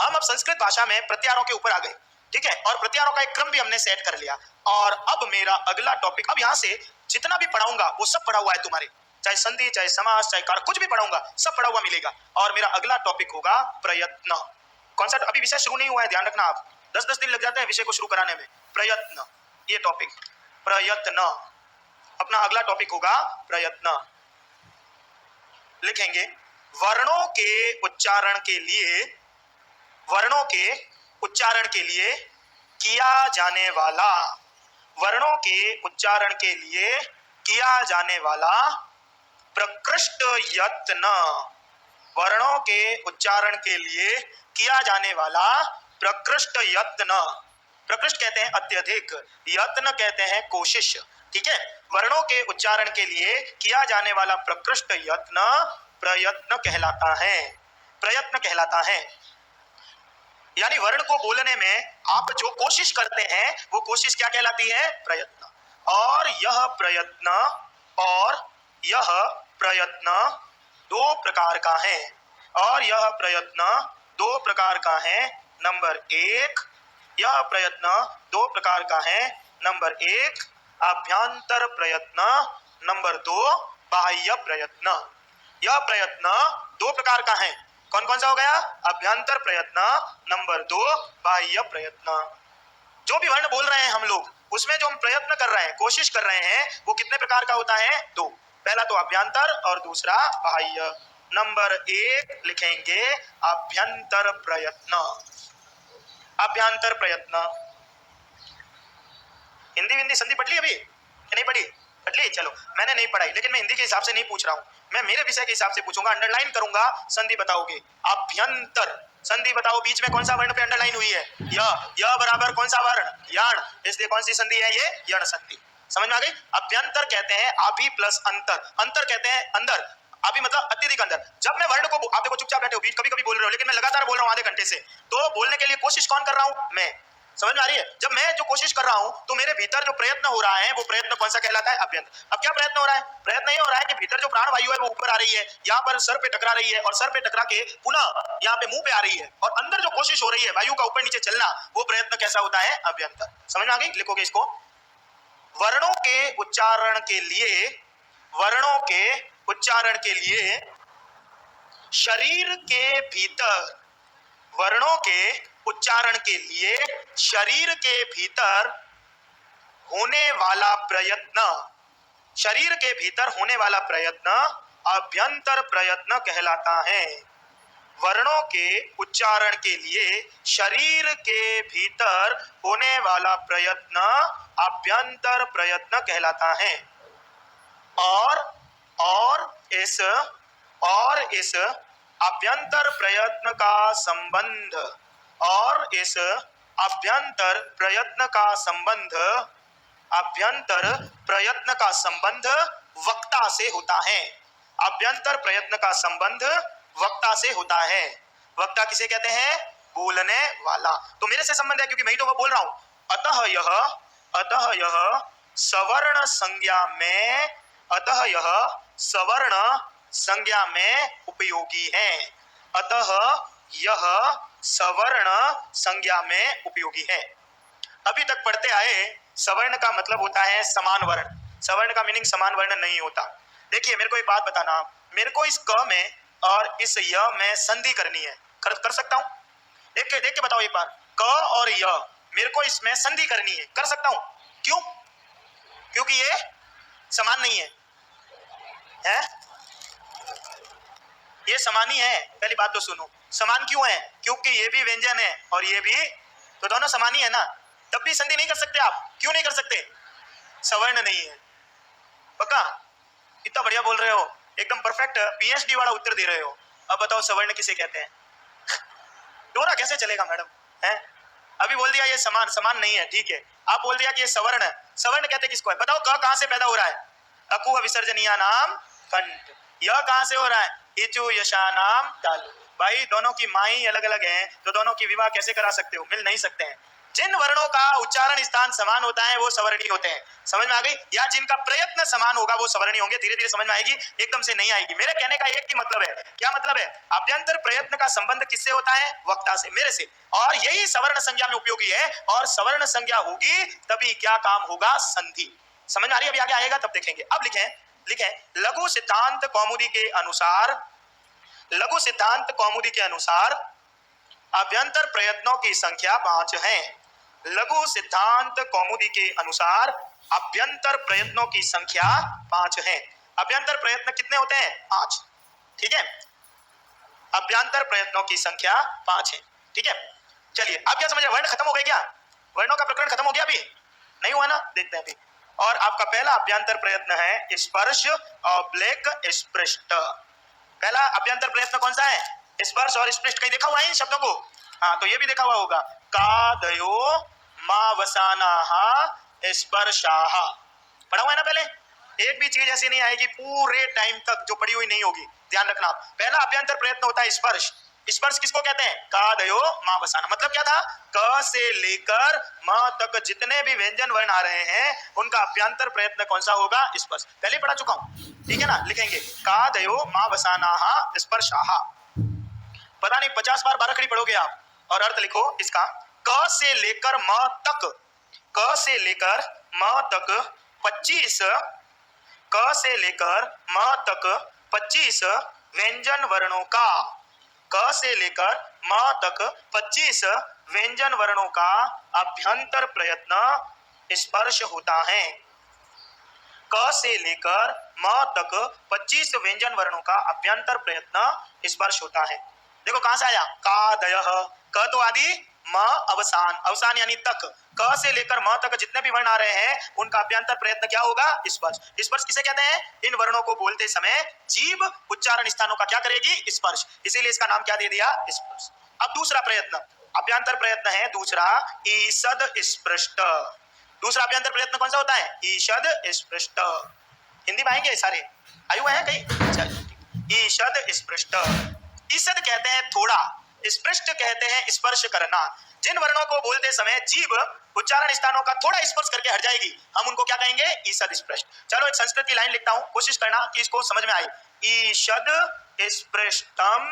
हम अब संस्कृत भाषा में प्रत्याहारों के ऊपर आ गए, ठीक है, और प्रत्याहारों का एक क्रम भी हमने सेट कर लिया। और अब मेरा अगला टॉपिक, अब यहां से जितना भी पढ़ाऊंगा वो सब पढ़ा हुआ है तुम्हारे, चाहे संधि, चाहे समास, चाहे कार, कुछ भी पढ़ाऊंगा सब पढ़ा हुआ मिलेगा। और मेरा अगला टॉपिक होगा प्रयत्न। कौन सा? अभी विषय शुरू नहीं हुआ है, ध्यान रखना आप, 10-10 दिन लग जाते हैं विषय को शुरू कराने में। प्रयत्न, ये टॉपिक प्रयत्न, अपना अगला टॉपिक होगा प्रयत्न। लिखेंगे वर्णों के उच्चारण के लिए, वर्णों के उच्चारण के लिए किया जाने वाला, वर्णों के उच्चारण के लिए किया जाने वाला प्रकृष्ट यत्न, वर्णों के उच्चारण के लिए किया जाने वाला प्रकृष्ट यत्न। प्रकृष्ट कहते हैं अत्यधिक, यत्न कहते हैं कोशिश, ठीक है। वर्णों के उच्चारण के लिए किया जाने वाला प्रकृष्ट यत्न प्रयत्न कहलाता है, प्रयत्न कहलाता है। यानी वर्ण को बोलने में आप जो कोशिश करते हैं वो कोशिश क्या कहलाती है? प्रयत्न। और यह प्रयत्न, और यह प्रयत्न दो प्रकार का है, और यह प्रयत्न दो प्रकार का है। नंबर एक, यह प्रयत्न दो प्रकार का है। नंबर एक आभ्यंतर प्रयत्न, नंबर दो बाह्य प्रयत्न। यह प्रयत्न दो प्रकार का है। कौन कौन सा हो गया? अभ्यंतर प्रयत्न, नंबर दो बाह्य प्रयत्न। जो भी वर्ण बोल रहे हैं हम लोग, उसमें जो हम प्रयत्न कर रहे हैं, कोशिश कर रहे हैं, वो कितने प्रकार का होता है? दो। पहला तो अभ्यंतर और दूसरा बाह्य। नंबर एक लिखेंगे अभ्यंतर प्रयत्न, अभ्यंतर प्रयत्न। हिंदी हिंदी संधि पढ़ ली अभी कि नहीं पढ़ी? पढ़ ली, चलो मैंने नहीं पढ़ाई, लेकिन मैं हिंदी के हिसाब से नहीं पूछ रहा हूं, मैं मेरे विषय के हिसाब से पूछूंगा, अंडरलाइन करूंगा, संधि बताओगे। अभ्यंतर संधि बताओ, बीच में कौन सा वर्ण पे अंडरलाइन हुई है? य बराबर कौन सा वर्ण? यण, इसलिए कौन सी संधि है ये? यण संधि। समझ में आ गई? अभ्यंतर कहते हैं अभि प्लस अंतर, अंतर कहते हैं अंदर, अभी मतलब अत्यधिक अंदर। जब मैं वर्ड को, आप देखो चुपचाप बैठे हो, बीच कभी कभी बोल रहे हो, लेकिन मैं लगातार बोल रहा हूं आधे घंटे से, तो बोलने के लिए कोशिश कौन कर रहा हूं? मैं। समझ में आ रही है? जब मैं जो कोशिश कर रहा हूं तो मेरे भीतर जो प्रयत्न हो रहा है वो प्रयत्न कौन सा कहलाता है? अभ्यंतर। अब क्या प्रयत्न हो रहा है? प्रयत्न ये हो रहा है कि भीतर जो प्राण वायु है वो ऊपर आ रही है, यहाँ पर सर पे टकरा रही है, और सर पे टकरा के पुनः यहाँ पे मुंह पे आ रही है, और अंदर जो कोशिश हो रही है वायु का ऊपर नीचे चलना, वो प्रयत्न कैसा होता है? अभ्यंतर। समझ में आ गई? लिखोगे इसको, वर्णों के उच्चारण के लिए, वर्णों के उच्चारण के लिए शरीर के भीतर, वर्णों के उच्चारण के लिए शरीर के भीतर होने वाला प्रयत्न, शरीर के भीतर होने वाला प्रयत्न अभ्यंतर प्रयत्न कहलाता है। वर्णों के उच्चारण के लिए शरीर के भीतर होने वाला प्रयत्न अभ्यंतर प्रयत्न कहलाता है। और इस अभ्यंतर प्रयत्न का संबंध, और इस अभ्यंतर प्रयत्न का संबंध, अभ्यंतर प्रयत्न का संबंध वक्ता से होता है। अभ्यंतर प्रयत्न का संबंध वक्ता से होता है। वक्ता किसे कहते हैं? बोलने वाला। तो मेरे से संबंध है क्योंकि मैं ही तो बोल रहा हूं। अतः यह सवर्ण संज्ञा में, अतः यह सवर्ण संज्ञा में उपयोगी है। अतः यह सवर्ण संज्ञा में उपयोगी है। अभी तक पढ़ते आए, सवर्ण का मतलब होता है समान वर्ण, सवर्ण का मीनिंग समान वर्ण नहीं होता। देखिए मेरे को एक बात बताना, मेरे को इस क में और इस य में संधि करनी है, कर सकता हूं? देख के बताओ एक बार, क और य मेरे को इसमें संधि करनी है, कर सकता हूं? क्यों? क्योंकि ये समान नहीं है, है? ये समान ही है। पहली बात तो सुनो, समान क्यों है? क्योंकि ये भी व्यंजन है और ये भी, तो दोनों समान ही है ना, तब भी संधि नहीं कर सकते आप। क्यों नहीं कर सकते? सवर्ण नहीं है। पक्का? इतना बढ़िया बोल रहे हो, एकदम परफेक्ट पीएचडी वाला उत्तर दे रहे हो। अब बताओ सवर्ण किसे कहते हैं? डोरा कैसे चलेगा मैडम, है? अभी बोल दिया ये समान, समान नहीं है, ठीक है, आप बोल दिया कि ये सवर्ण है। सवर्ण कहते किसको है? बताओ क कहां से पैदा हो रहा है? अकुह विसर्जनीय नाम कंठ। यह कहां से हो रहा है? इचु यशा नाम तालु। भाई दोनों की माई अलग अलग है तो दोनों की विवाह कैसे करा सकते हो? मिल नहीं सकते हैं। जिन वर्णों का उच्चारण स्थान समान होता है वो सवर्णी होते हैं। समझ में आ गई? या जिनका प्रयत्न समान होगा वो सवर्णी होंगे। धीरे धीरे समझ में आएगी, एकदम से नहीं आएगी। मेरे कहने का एक ही मतलब है। क्या मतलब है? अभ्यंतर प्रयत्न का संबंध किससे होता है? वक्ता से, मेरे से। और यही सवर्ण संज्ञा में उपयोगी है। और सवर्ण संज्ञा होगी तभी क्या काम होगा? संधि। समझ में आ रही है? अभी आगे आएगा तब देखेंगे। अब लिखें लघु सिद्धांत कौमुदी के अनुसार, लघु सिद्धांत कौमुदी के अनुसार अभ्यंतर प्रयत्नों की संख्या 5 है। लघु सिद्धांत कौमुदी के अनुसार अभ्यंतर प्रयत्नों की संख्या 5 है। अभ्यंतर प्रयत्न कितने होते हैं? 5। ठीक है, अभ्यंतर प्रयत्नों की संख्या 5 है। ठीक है, चलिए आप क्या समझ रहे? वर्ण खत्म हो गए क्या? वर्णों का प्रकरण खत्म हो गया? अभी नहीं हुआ ना? देखते हैं अभी। और आपका पहला अभ्यंतर प्रयत्न है स्पर्श ऑब्लिक स्पृष्ट। पहला अभ्यंतर प्रयत्न कौन सा है? स्पर्श और स्पृष्ट। कहीं देखा हुआ है इन शब्दों को? हाँ, तो ये भी देखा हुआ होगा। कादयो मावसानाहा स्पर्शाहा, पढ़ा हुआ है ना पहले? एक भी चीज ऐसी नहीं आएगी पूरे टाइम तक जो पढ़ी हुई नहीं होगी, ध्यान रखना। पहला अभ्यंतर प्रयत्न होता है स्पर्श। स्पर्श किसको कहते हैं? कादयो मावसाना। मतलब क्या था? क से लेकर म तक जितने भी व्यंजन वर्ण आ रहे हैं उनका अभ्यंतर प्रयत्न कौन सा होगा? स्पर्श। पहले पढ़ा चुका हूं, ठीक है ना? लिखेंगे कादयो मावसानाहा स्पर्शाहा। पता नहीं 50 बार बारखड़ी पढ़ोगे आप। और अर्थ लिखो इसका, क से लेकर म तक, क से लेकर म तक 25, क से लेकर म तक 25 व्यंजन वर्णों का, क से लेकर म तक 25 व्यंजन वर्णों का अभ्यंतर प्रयत्न स्पर्श होता है। क से लेकर म तक 25 व्यंजन वर्णों का अभ्यंतर प्रयत्न स्पर्श होता है। देखो कहां से आया? कादयः, क तो आदि, म अवसान, अवसान यानी तक। क से लेकर म तक जितने भी वर्ण आ रहे हैं उनका अभ्यंतर प्रयत्न क्या होगा? स्पर्श। स्पर्श किसे कहते हैं? इन वर्णों को बोलते समय जीभ उच्चारण स्थानों का क्या करेगी? स्पर्श। इसीलिए इसका नाम क्या दे दिया? स्पर्श। अब दूसरा प्रयत्न, अभ्यंतर प्रयत्न है दूसरा ईषद स्पृष्ट। दूसरा अभ्यंतर प्रयत्न कौन सा होता है? ईषद स्पृष्ट। हिंदी में आएंगे सारे? आए हुए हैं कहीं? अच्छा, ईषद स्पृष्ट। ईषद कहते हैं थोड़ा, स्पृष्ट कहते हैं स्पर्श करना। जिन वर्णों को बोलते समय जीभ उच्चारण स्थानों का थोड़ा स्पर्श करके हट जाएगी हम उनको क्या कहेंगे? ईषद स्पृष्ट। चलो एक संस्कृत की लाइन लिखता हूं, कोशिश करना कि इसको समझ में आए। ईषद स्पृष्टम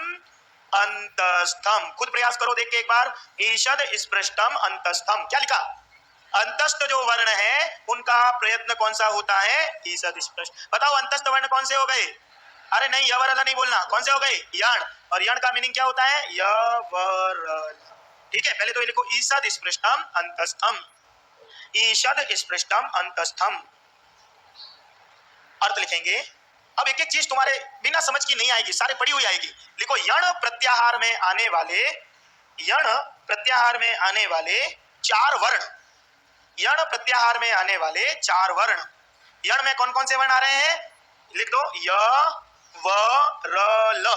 अंतस्थम। खुद प्रयास करो, देख के एक बार। ईषद स्पृष्टम अंतस्थम। क्या लिखा? अंतस्थ जो वर्ण है उनका प्रयत्न कौन सा होता है? ईषद स्पृष्ट। बताओ अंतस्थ वर्ण कौन से हो गए? अरे नहीं, यवरल नहीं बोलना। कौन से हो गए? यण। और यण का मीनिंग क्या होता है? यवरल। ठीक है, पहले तो ये लिखो ईषद स्पृष्टम अंतस्थम, ईषद स्पृष्टम अंतस्थम। अर्थ लिखेंगे। अब एक एक चीज तुम्हारे बिना समझ की नहीं आएगी, सारे पढ़ी हुई आएगी। लिखो यण प्रत्याहार में आने वाले, यण प्रत्याहार में आने वाले 4 वर्ण, यण प्रत्याहार में आने वाले 4 वर्ण। यण में कौन कौन से वर्ण आ रहे हैं? लिख दो य व र ल।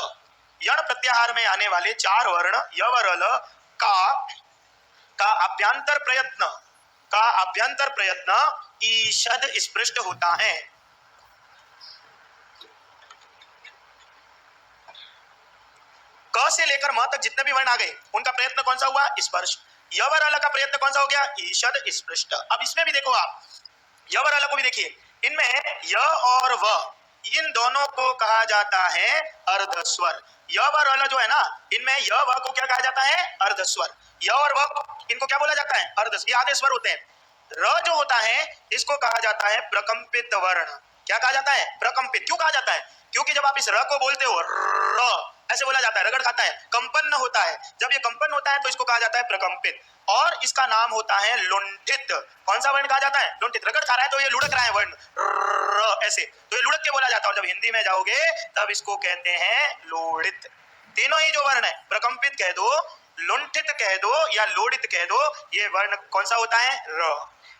यण प्रत्याहार में आने वाले 4 वर्ण य व र ल का अभ्यंतर प्रयत्न, का अभ्यंतर प्रयत्न ईषद स्पृष्ट होता है। क से लेकर म तक जितने भी वर्ण आ गए उनका प्रयत्न कौन सा हुआ? स्पर्श। य व र ल का प्रयत्न कौन सा हो गया? ईषद स्पृष्ट। अब इसमें भी देखो आप, य व र ल को भी देखिए, इनमें य और व इन दोनों को कहा जाता है अर्धस्वर। य व र ल जो है ना, इनमें य व को क्या कहा जाता है? अर्धस्वर। य और व इनको क्या बोला जाता है? अर्धस्वर। ये आधे स्वर होते हैं। र जो होता है इसको कहा जाता है प्रकंपित वर्ण। क्या कहा जाता है? प्रकंपित। क्यों कहा जाता है? क्योंकि जब आप इस र को बोलते हो, र ऐसे बोला जाता है, रगड़ खाता है, कंपन होता है। जब ये कंपन होता है तो इसको कहा जाता है प्रकंपित। और इसका नाम होता है लुंठित। कौन सा वर्ण कहा जाता है? लुंठित। रगड़ खा रहा है तो ये लुढ़क रहा है वर्ण, र ऐसे, तो ये लुढ़क के बोला जाता है। और जब हिंदी में जाओगे तब इसको कहते हैं लोढ़ित। तीनों ही जो वर्ण है, प्रकंपित कह दो, लुंठित कह दो या लोढ़ित कह दो, ये वर्ण कौन सा होता है? र।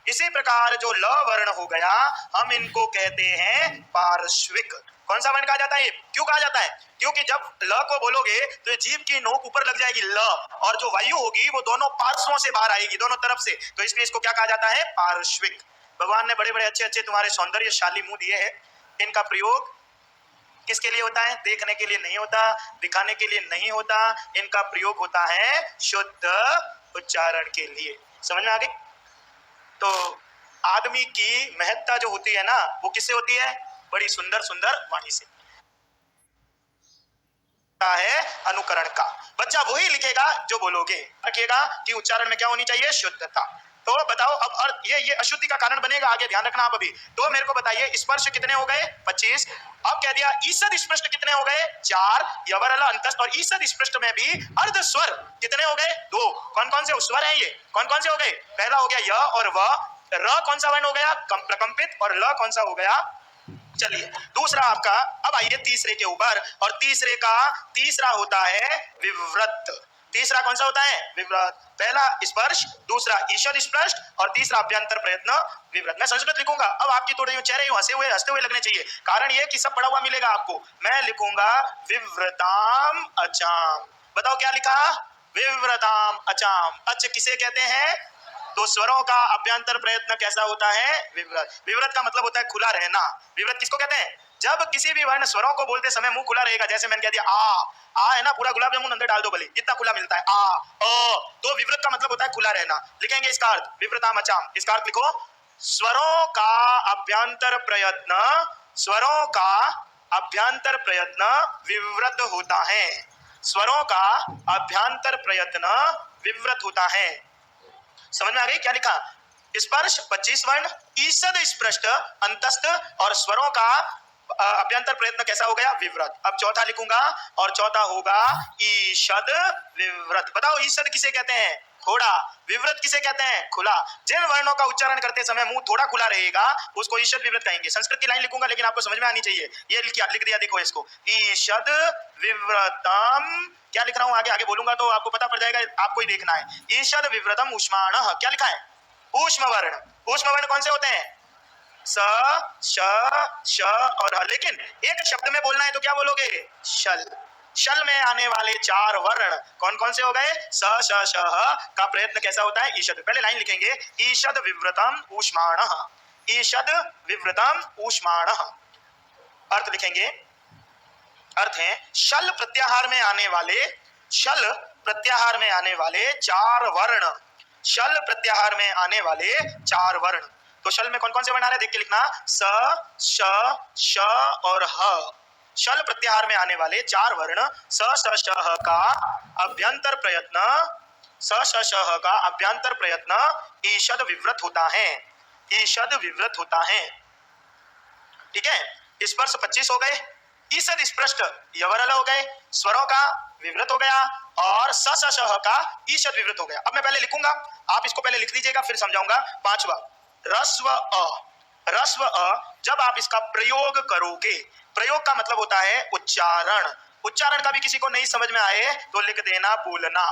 इसी प्रकार जो ल वर्ण हो गया, हम इनको कहते हैं पार्श्विक। कौन सा वर्ण कहा जाता है ये? क्यों कहा जाता है? क्योंकि जब ल को बोलोगे तो ये जीभ की नोक ऊपर लग जाएगी ल, और जो वायु होगी वो दोनों पार्श्वों से बाहर आएगी, दोनों तरफ से, तो इसलिए इसको क्या कहा जाता है? पार्श्विक। भगवान ने बड़े बड़े अच्छे अच्छे तुम्हारे सौंदर्यशाली मुंह दिए हैं, इनका प्रयोग किसके लिए होता है? देखने के लिए नहीं होता, दिखाने के लिए नहीं होता, इनका प्रयोग होता है शुद्ध उच्चारण के लिए। समझ में आ गई? तो आदमी की महत्ता जो होती है ना, वो किससे होती है? बड़ी सुंदर सुंदर वाणी से है, अनुकरण का। बच्चा वही लिखेगा जो बोलोगे। रखिएगा कि उच्चारण में क्या होनी चाहिए? शुद्धता। तो बताओ अब, और ये अशुद्धि का कारण बनेगा आगे, ध्यान रखना आप अभी। तो मेरे को बताइए, स्पर्श कितने हो गए? 25। अब कह दिया ईसद स्पृष्ट कितने हो गए? 4। यवर अल अंतस्थ और ईसद स्पृष्ट में भी अर्ध स्वर कितने हो गए? 2। कौन कौन से स्वर हैं ये? कौन कौन से हो गए? पहला हो गया य और व। र कौन सा वर्ण हो गया? प्रकंपित। और ल कौन सा हो गया? चलिए दूसरा आपका, अब आइए तीसरे के ऊपर, और तीसरा होता है विव्रत। तीसरा कौन सा होता है? विव्रत। पहला स्पर्श, दूसरा ईषद स्पर्श, और तीसरा अभ्यंतर प्रयत्न विव्रत। मैं संस्कृत लिखूंगा, अब आपकी थोड़े चेहरे हंसते हुए लगने चाहिए, कारण ये कि सब पढ़ा हुआ मिलेगा आपको। मैं लिखूंगा विव्रताम अचाम। बताओ क्या लिखा? विव्रताम अचाम। अच किसे कहते हैं? तो स्वरों का अभ्यंतर प्रयत्न कैसा होता है? विव्रत। विव्रत का मतलब होता है खुला रहना। विव्रत किसको कहते हैं? जब किसी भी वर्ण स्वरों को बोलते समय मुंह खुला रहेगा, जैसे मैंने कह दिया आ है ना, पूरा गुलाब जामुन अंदर डाल दो भले, इतना खुला मिलता है आ तो विव्रत का मतलब होता है खुला रहना। लिखेंगे इसका अर्थ, विव्रताम अचाम, इसका अर्थ लिखो, स्वरों का अभ्यंतर प्रयत्न, स्वरों का अभ्यंतर प्रयत्न विव्रत होता है। स्वरों का अभ्यंतर प्रयत्न विव्रत होता है। समझ में आ गई? क्या लिखा? स्पर्श 25 वर्ण, ईषद स्पृष्ट, अंतस्थ और स्वरों का अभ्यंतर प्रयत्न कैसा हो गया? विव्रत। अब चौथा लिखूंगा, और चौथा होगा ईषद विव्रत। बताओ ईषद किसे कहते हैं? थोड़ा। विव्रत किसे कहते हैं? खुला। जिन वर्णों का उच्चारण करते समय मुंह थोड़ा खुला रहेगा उसको ईषद विव्रत कहेंगे। संस्कृत की लाइन लिखूंगा लेकिन आपको समझ में आनी चाहिए। ये लिख दिया, देखो इसको, ईषद विव्रतम। क्या लिख रहा हूं? आगे आगे बोलूंगा तो आपको पता पड़ जाएगा, आपको ही देखना है। ईषद विव्रतम ऊष्माण। क्या लिखा है? ऊष्म वर्ण। ऊष्म वर्ण कौन से होते हैं? स, श, श और ह। लेकिन एक शब्द में बोलना है तो क्या बोलोगे? शल। शल में आने वाले 4 वर्ण कौन कौन से हो गए? स, श, श, ह का प्रयत्न कैसा होता है? ईषद। पहले लाइन लिखेंगे, ईषद विव्रतम ऊष्माण। ईषद विव्रतम ऊष्माण। अर्थ लिखेंगे, अर्थ है शल प्रत्याहार में आने वाले, शल प्रत्याहार में आने वाले 4 वर्ण, शल प्रत्याहार में आने वाले 4 वर्ण। तो शल में कौन कौन से वर्ण आ रहे हैं? देख के लिखना, स, श, श और ह। शल प्रत्याहार में आने वाले 4 वर्ण स, श, श, ह का अभ्यंतर प्रयत्न, स, श, श, ह का अभ्यंतर प्रयत्न ईषद विव्रत होता है। ईषद विव्रत होता है। ठीक है? स्पर्श 25 हो गए, ईषद स्पृष्ट यवरल हो गए, स्वरों का विव्रत हो गया, और स, श, श, ह का ईषद विव्रत हो गया। अब मैं पहले लिखूंगा, आप इसको पहले लिख लीजिएगा फिर समझाऊंगा। 5वां, रस्व अ। रस्व अ जब आप इसका प्रयोग करोगे, प्रयोग का मतलब होता है उच्चारण। उच्चारण का भी किसी को नहीं समझ में आए तो लिख देना बोलना।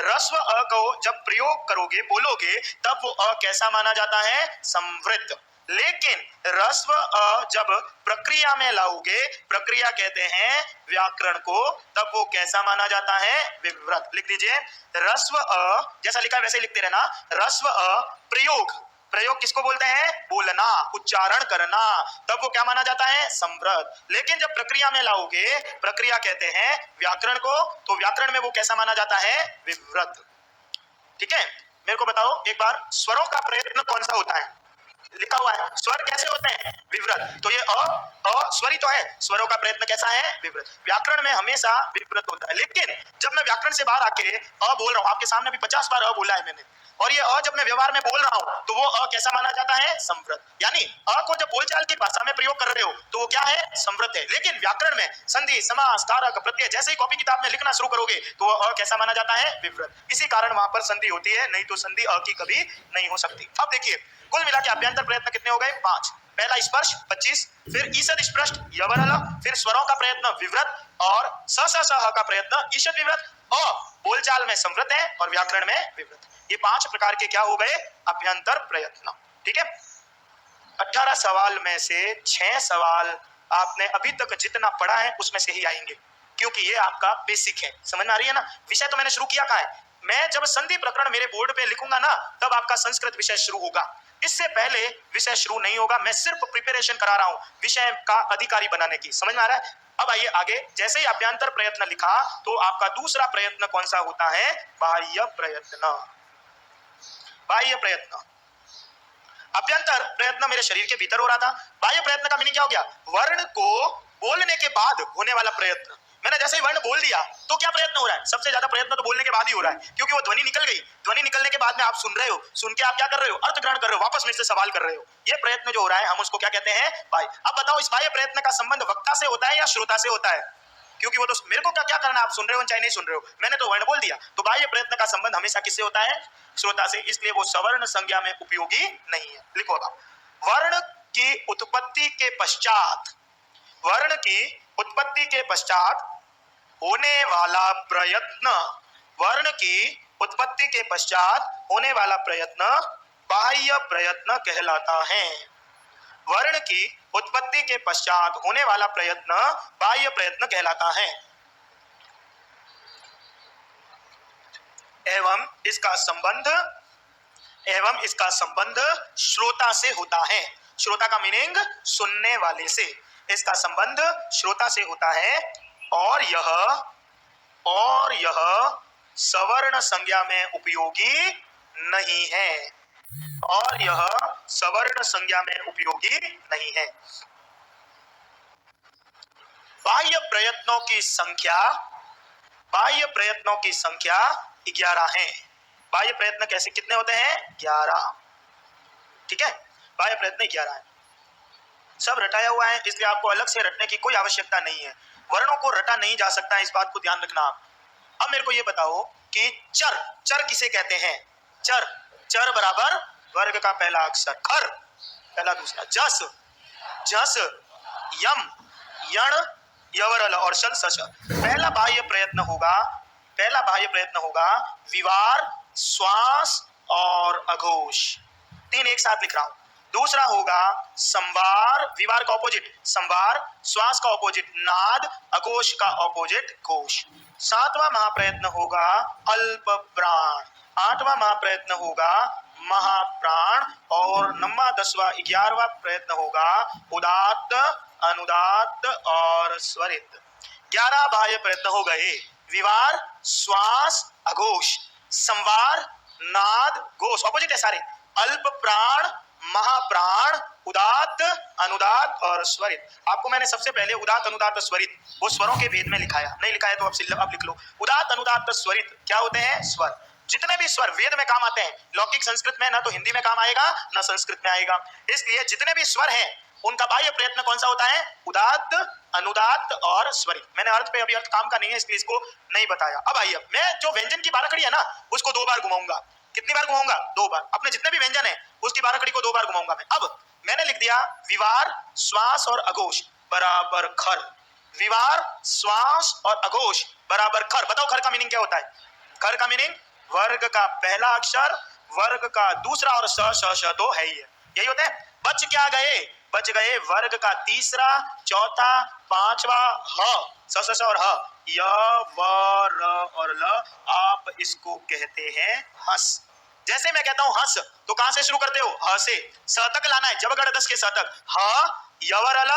रस्व अ को जब प्रयोग करोगे, बोलोगे, तब वो अ कैसा माना जाता है? संवृत। लेकिन रस्व अ जब प्रक्रिया में लाओगे, प्रक्रिया कहते हैं व्याकरण को, तब वो कैसा माना जाता है? विव्रत। लिख दीजिए, रस्व अ जैसा लिखा है वैसे ही लिखते रहना। रस्व अ प्रयोग, प्रयोग किसको बोलते हैं? बोलना, उच्चारण करना, तब वो क्या माना जाता है? संवृत। लेकिन जब प्रक्रिया में लाओगे, प्रक्रिया कहते हैं व्याकरण को, तो व्याकरण में वो कैसा माना जाता है? विव्रत। ठीक है? मेरे को बताओ एक बार, स्वरों का प्रयत्न कौन सा होता है? लिखा हुआ है, स्वर कैसे होते हैं? विव्रत। तो ये अ स्वर ही तो है, स्वरों का प्रयत्न कैसा है? विव्रत। व्याकरण में हमेशा विव्रत होता है। लेकिन जब मैं व्याकरण से बाहर आके अ बोल रहा हूं, आपके सामने भी 50 बार अ बोला है मैंने, और ये अ जब मैं व्यवहार में बोल रहा हूं तो वो अ कैसा माना जाता है? संवृत। यानी अ को जब बोलचाल की भाषा में प्रयोग कर रहे हो तो वो क्या है? संवृत है। लेकिन व्याकरण में संधि, समास, कारक, प्रत्यय जैसे ही कॉपी किताब में लिखना शुरू करोगे तो वो अ कैसा माना जाता है? विव्रत। इसी कारण वहां पर संधि होती है, नहीं तो संधि अ की कभी नहीं हो सकती। अब देखिए, कुल मिला के अभ्यंतर प्रयत्न कितने हो गए? 5। पहला स्पर्श 25, फिर ईषद स्पृष्ट यवरल, फिर स्वरों का प्रयत्न विव्रत, और स, श, श, ह का प्रयत्न ईषद विव्रत। अ बोलचाल में संवृत है और व्याकरण में विव्रत। ये 5 प्रकार के क्या हो गए? अभ्यंतर प्रयत्न। ठीक है। 18 सवाल में से 6 सवाल आपने अभी तक जितना पढ़ा है उसमें से ही आएंगे, क्योंकि ये आपका बेसिक है। समझ में आ रही है ना? विषय तो मैंने शुरू किया कहाँ है? मैं जब संधि प्रकरण मेरे बोर्ड पे लिखूंगा ना, तब आपका संस्कृत विषय शुरू होगा। इससे पहले विषय शुरू नहीं होगा। मैं सिर्फ प्रिपरेशन करा रहा हूं विषय का अधिकारी बनाने की। समझ में आ रहा है? अब आइए आगे। जैसे ही अभ्यंतर प्रयत्न लिखा तो आपका दूसरा प्रयत्न कौन सा होता है? बाह्य प्रयत्न। बाह्य प्रयत्न। अभ्यंतर प्रयत्न मेरे शरीर के भीतर हो रहा था। बाह्य प्रयत्न का मीनिंग क्या हो गया? वर्ण को बोलने के बाद होने वाला प्रयत्न। मैंने जैसे ही वर्ण बोल दिया तो क्या प्रयत्न हो रहा है? सबसे ज्यादा प्रयत्न तो बोलने के बाद ही हो रहा है, क्योंकि वो ध्वनि निकल गई। ध्वनि निकलने के बाद में आप सुन रहे हो, सुन के आप क्या कर रहे हो? अर्थ ग्रहण कर रहे हो, वापस मेरे से सवाल कर रहे हो। ये प्रयत्न जो हो रहा है हम उसको क्या कहते हैं? बाह्य। अब बताओ, इस बाह्य प्रयत्न का संबंध वक्ता से होता है या श्रोता से होता है? क्योंकि वो तो मेरे को क्या करना, आप सुन रहे हो चाहे नहीं सुन रहे हो, मैंने तो वर्ण बोल दिया। तो बाह्य प्रयत्न का संबंध हमेशा किससे होता है? श्रोता से। इसलिए वो सवर्ण संज्ञा में उपयोगी नहीं है। लिखो अब, वर्ण की उत्पत्ति के पश्चात, वर्ण की उत्पत्ति के पश्चात होने वाला प्रयत्न, वर्ण की उत्पत्ति के पश्चात होने वाला प्रयत्न बाह्य प्रयत्न कहलाता है। वर्ण की उत्पत्ति के पश्चात होने वाला प्रयत्न बाह्य प्रयत्न कहलाता है। एवं इसका संबंध श्रोता से होता है। श्रोता का मीनिंग सुनने वाले से। इसका संबंध श्रोता से होता है और यह सवर्ण संज्ञा में उपयोगी नहीं है। और यह सवर्ण संज्ञा में उपयोगी नहीं है। बाह्य प्रयत्नों की संख्या 11 है। बाह्य प्रयत्न कैसे कितने होते हैं? 11। ठीक है, बाह्य प्रयत्न 11 है। सब रटाया हुआ है, इसलिए आपको अलग से रटने की कोई आवश्यकता नहीं है। वर्णों को रटा नहीं जा सकता है, इस बात को ध्यान रखना आप। अब मेरे को ये बताओ कि चर किसे कहते हैं? चर बराबर वर्ग का पहला अक्षर खर, पहला दूसरा जस यम यण यवरल और शन सश। पहला बाह्य प्रयत्न होगा विवार, श्वास और अघोष। 3 एक साथ लिख रहा हूं। दूसरा होगा संवार, विवार का ऑपोजिट संवार, श्वास का ऑपोजिट नाद, अघोष का ऑपोजिट घोष। 7वां महाप्रयत्न होगा अल्प प्राण, 8वां महाप्रयत्न होगा महाप्राण और 9वां 10वां 11वां प्रयत्न होगा उदात्त, अनुदात्त और स्वरित। 11 बाह्य प्रयत्न हो गए। विवार, श्वास, अघोष, संवार, नाद, घोष ऑपोजिट है सारे। अल्प प्राण, महाप्राण, उदात्त, अनुदात्त और स्वरित। आपको मैंने सबसे पहले उदात्त, अनुदात्त, स्वरित वो स्वरों के भेद में लिखाया, नहीं लिखाया तो अब लिख लो। उदात्त, अनुदात्त, स्वरित क्या होते हैं? स्वर। जितने भी स्वर वेद में काम आते हैं, लौकिक संस्कृत में ना तो हिंदी में काम आएगा ना संस्कृत में आएगा। इसलिए जितने भी स्वर हैं उनका बाह्य प्रयत्न कौन सा होता है? उदात्त, अनुदात्त और स्वरित। मैंने अर्थ पे अभी अर्थ काम का नहीं है इसलिए इसको नहीं बताया। अब आइए, मैं जो व्यंजन की बाराखड़ी है ना उसको 2 बार घुमाऊंगा। कितनी बार घुमाऊंगा? 2 बार। अपने जितने भी व्यंजन है उसकी बाराखड़ी को 2 बार घुमाऊंगा मैं। अब मैंने लिख दिया विवार, श्वास और अघोष बराबर खर। विवार, श्वास और अघोष बराबर खर। बताओ खर का मीनिंग क्या होता है? खर का मीनिंग वर्ग का पहला अक्षर, वर्ग का दूसरा और श तो है ही है, यही होता है। बच गए वर्ग का तीसरा, चौथा, पांचवा ह, स और ह, य व र और ल। आप इसको कहते हैं हंस। जैसे मैं कहता हूं हंस तो कहां से शुरू करते हो? ह से। स तक लाना है, जब गढ़ 10 के स तक। ह यवर ल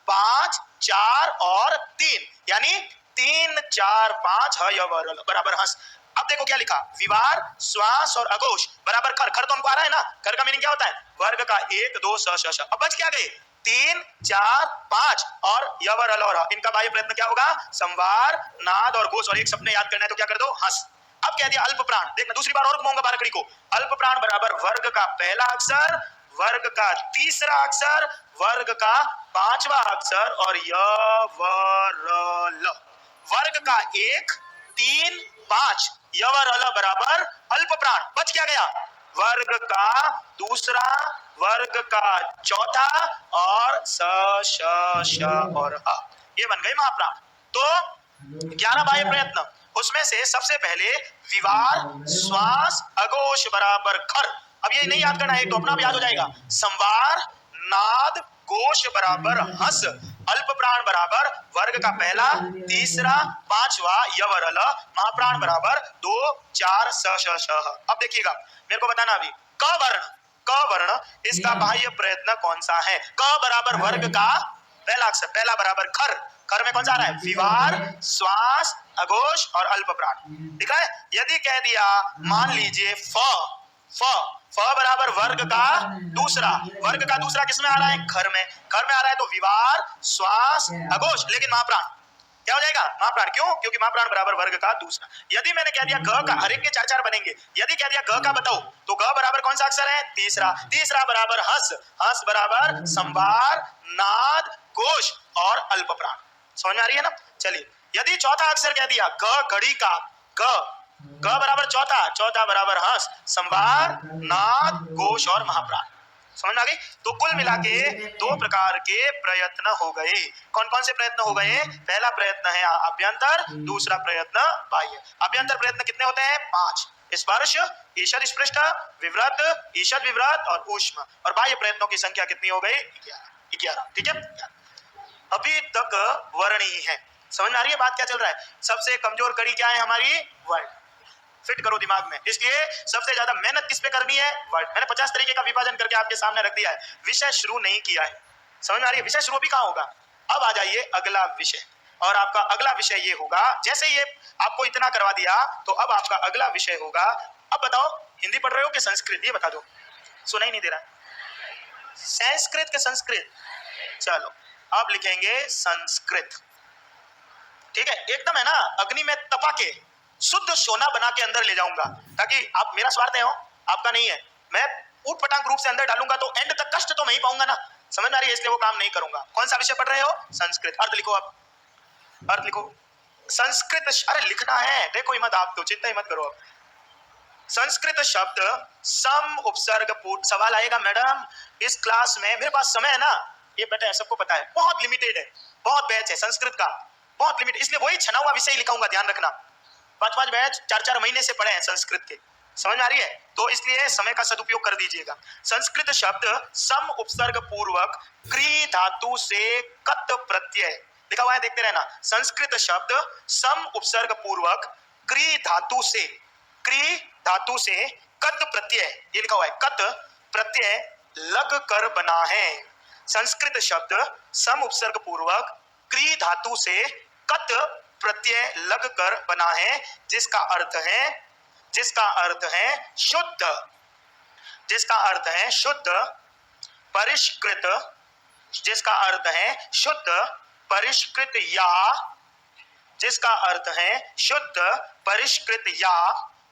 5 4 और 3, यानी 3 4 5 ह यवर ल बराबर हंस। अब देखो क्या लिखा, विवार, श्वास और अघोष बराबर खर। खर तो हमको आ रहा है ना, खर का मीनिंग क्या होता है? वर्ग का 1 2 श। अब बच क्या गए? 3 4 5 और यवर अल और इनका बाह्य प्रयत्न क्या होगा? संवार, नाद और घोष। और एक सपने याद करना है तो क्या कर दो? हंस। अब कह दिया अल्प प्राण। देखना दूसरी बार और घुमाऊंगा बाराखड़ी को। अल्प प्राण बराबर वर्ग का पहला अक्षर, वर्ग का तीसरा अक्षर, वर्ग का 5वां अक्षर और य व र ल। वर्ग का 1 3 5 यवर अल बराबर अल्प प्राण। बच क्या गया? वर्ग का दूसरा, वर्ग का चौथा और श और ह। ये बन गए महाप्राण। तो 11 बाह्य प्रयत्न, उसमें से सबसे पहले विवार, श्वास, अघोष बराबर खर। अब ये नहीं याद करना है, तो अपना आप याद हो जाएगा। संवार, नाद, घोष बराबर हंस, अल्प प्राण बराबर वर्ग का पहला, तीसरा, पांचवा, यवरल, महाप्राण बराबर 2, 4, स, श, श। अब देखिएगा, मेरे को बताना अभी क वर्ण, क वर्ण इसका बाह्य प्रयत्न कौन सा है? क बराबर वर्ग का पहला अक्षर, पहला बराबर खर, खर में कौन सा आ रहा है? विवार, श्वास, अघोष और अल्प प्राण। दिख रहा है? यदि कह दिया मान लीजिए फ, फ, फ बराबर वर्ग का दूसरा, वर्ग का दूसरा किसमें आ रहा है? खर में, खर में आ रहा है तो विवार, श्वास, अघोष, लेकिन महाप्राण क्या हो जाएगा? महाप्राण। क्यों? क्योंकि महाप्राण बराबर वर्ग का दूसरा। यदि मैंने कह दिया ग का, हर एक के चार चार बनेंगे, यदि कह दिया ग का बताओ तो ग बराबर कौन सा अक्षर है? तीसरा, तीसरा बराबर हंस, हंस बराबर संवार, नाद, घोष और अल्प प्राण। समझ में आ रही है ना? चलिए, यदि चौथा अक्षर कह दिया ग घड़ी का, ग, ग बराबर चौथा, चौथा बराबर हंस, संवार, नाद, घोष और महाप्राण। समझ में आ गई? तो कुल मिला के दो प्रकार के प्रयत्न हो गए। कौन कौन से प्रयत्न हो गए? पहला प्रयत्न है अभ्यंतर, दूसरा प्रयत्न बाह्य। अभ्यंतर प्रयत्न कितने होते हैं? 5, स्पर्श, ईषद स्पृष्ट, विव्रत, ईषद विव्रत और ऊष्म। और बाह्य प्रयत्नों की संख्या कितनी हो गई? 11। ठीक है, अभी तक वर्ण ही है। समझ में आ रही है बात क्या चल रहा है? सबसे कमजोर कड़ी क्या है हमारी? वर्ण। फिट करो दिमाग में। इसलिए सबसे ज्यादा मेहनत किस पे करनी है? वर्ड। मैंने 50 तरीके का विभाजन करके आपके सामने रख दिया है, विषय शुरू नहीं किया है। समझ में आ रही है? विषय शुरू भी कहाँ होगा? अब आ जाइए अगला विषय, और आपका अगला विषय ये होगा, जैसे ये आपको इतना करवा दिया तो अब आपका अगला विषय होगा। अब बताओ हिंदी पढ़ रहे हो कि संस्कृत? ये बता दो, सुनाई नहीं दे रहा। संस्कृत के संस्कृत। चलो अब लिखेंगे संस्कृत। ठीक है, एकदम है ना, अग्नि में तपा के शुद्ध सोना बना के अंदर ले जाऊंगा, ताकि आप, मेरा स्वार्थ है हो, आपका नहीं है। मैं ऊट पटांग रूप से अंदर डालूंगा तो एंड तक कष्ट तो मैं ही पाऊंगा ना। समझ में आ रही है? इसलिए वो काम नहीं करूंगा। कौन सा विषय पढ़ रहे हो? संस्कृत। अर्थ लिखो, अब अर्थ लिखो। संस्कृत, अरे लिखना है, देखो ही मत आप, तो चिंता ही मत करो। संस्कृत शब्द सम उपसर्ग पूर्व। सवाल आएगा मैडम इस क्लास में, मेरे पास समय है ना, ये बेटा है, सबको पता है, बहुत लिमिटेड है, बहुत बैच है संस्कृत का, बहुत लिमिटेड, इसलिए वही छना हुआ विषय लिखाऊंगा, ध्यान रखना। 5-5 बैच 4-4 महीने से पढ़े हैं संस्कृत के। समझ में आ रही है? तो इसलिए समय का सदुपयोग कर दीजिएगा। संस्कृत शब्द सम उपसर्ग पूर्वक क्री धातु से कत प्रत्यय, लिखा हुआ है, देखते रहना। संस्कृत शब्द सम उपसर्ग पूर्वक क्री धातु से, क्री धातु से कत प्रत्यय, ये लिखा हुआ है, कत प्रत्यय लग कर बना है। संस्कृत शब्द सम उपसर्ग पूर्वक क्री धातु से कत प्रत्यय लग कर बना है, जिसका अर्थ है, जिसका अर्थ है शुद्ध, जिसका अर्थ है शुद्ध परिष्कृत, जिसका अर्थ है शुद्ध परिष्कृत या, जिसका अर्थ है शुद्ध परिष्कृत या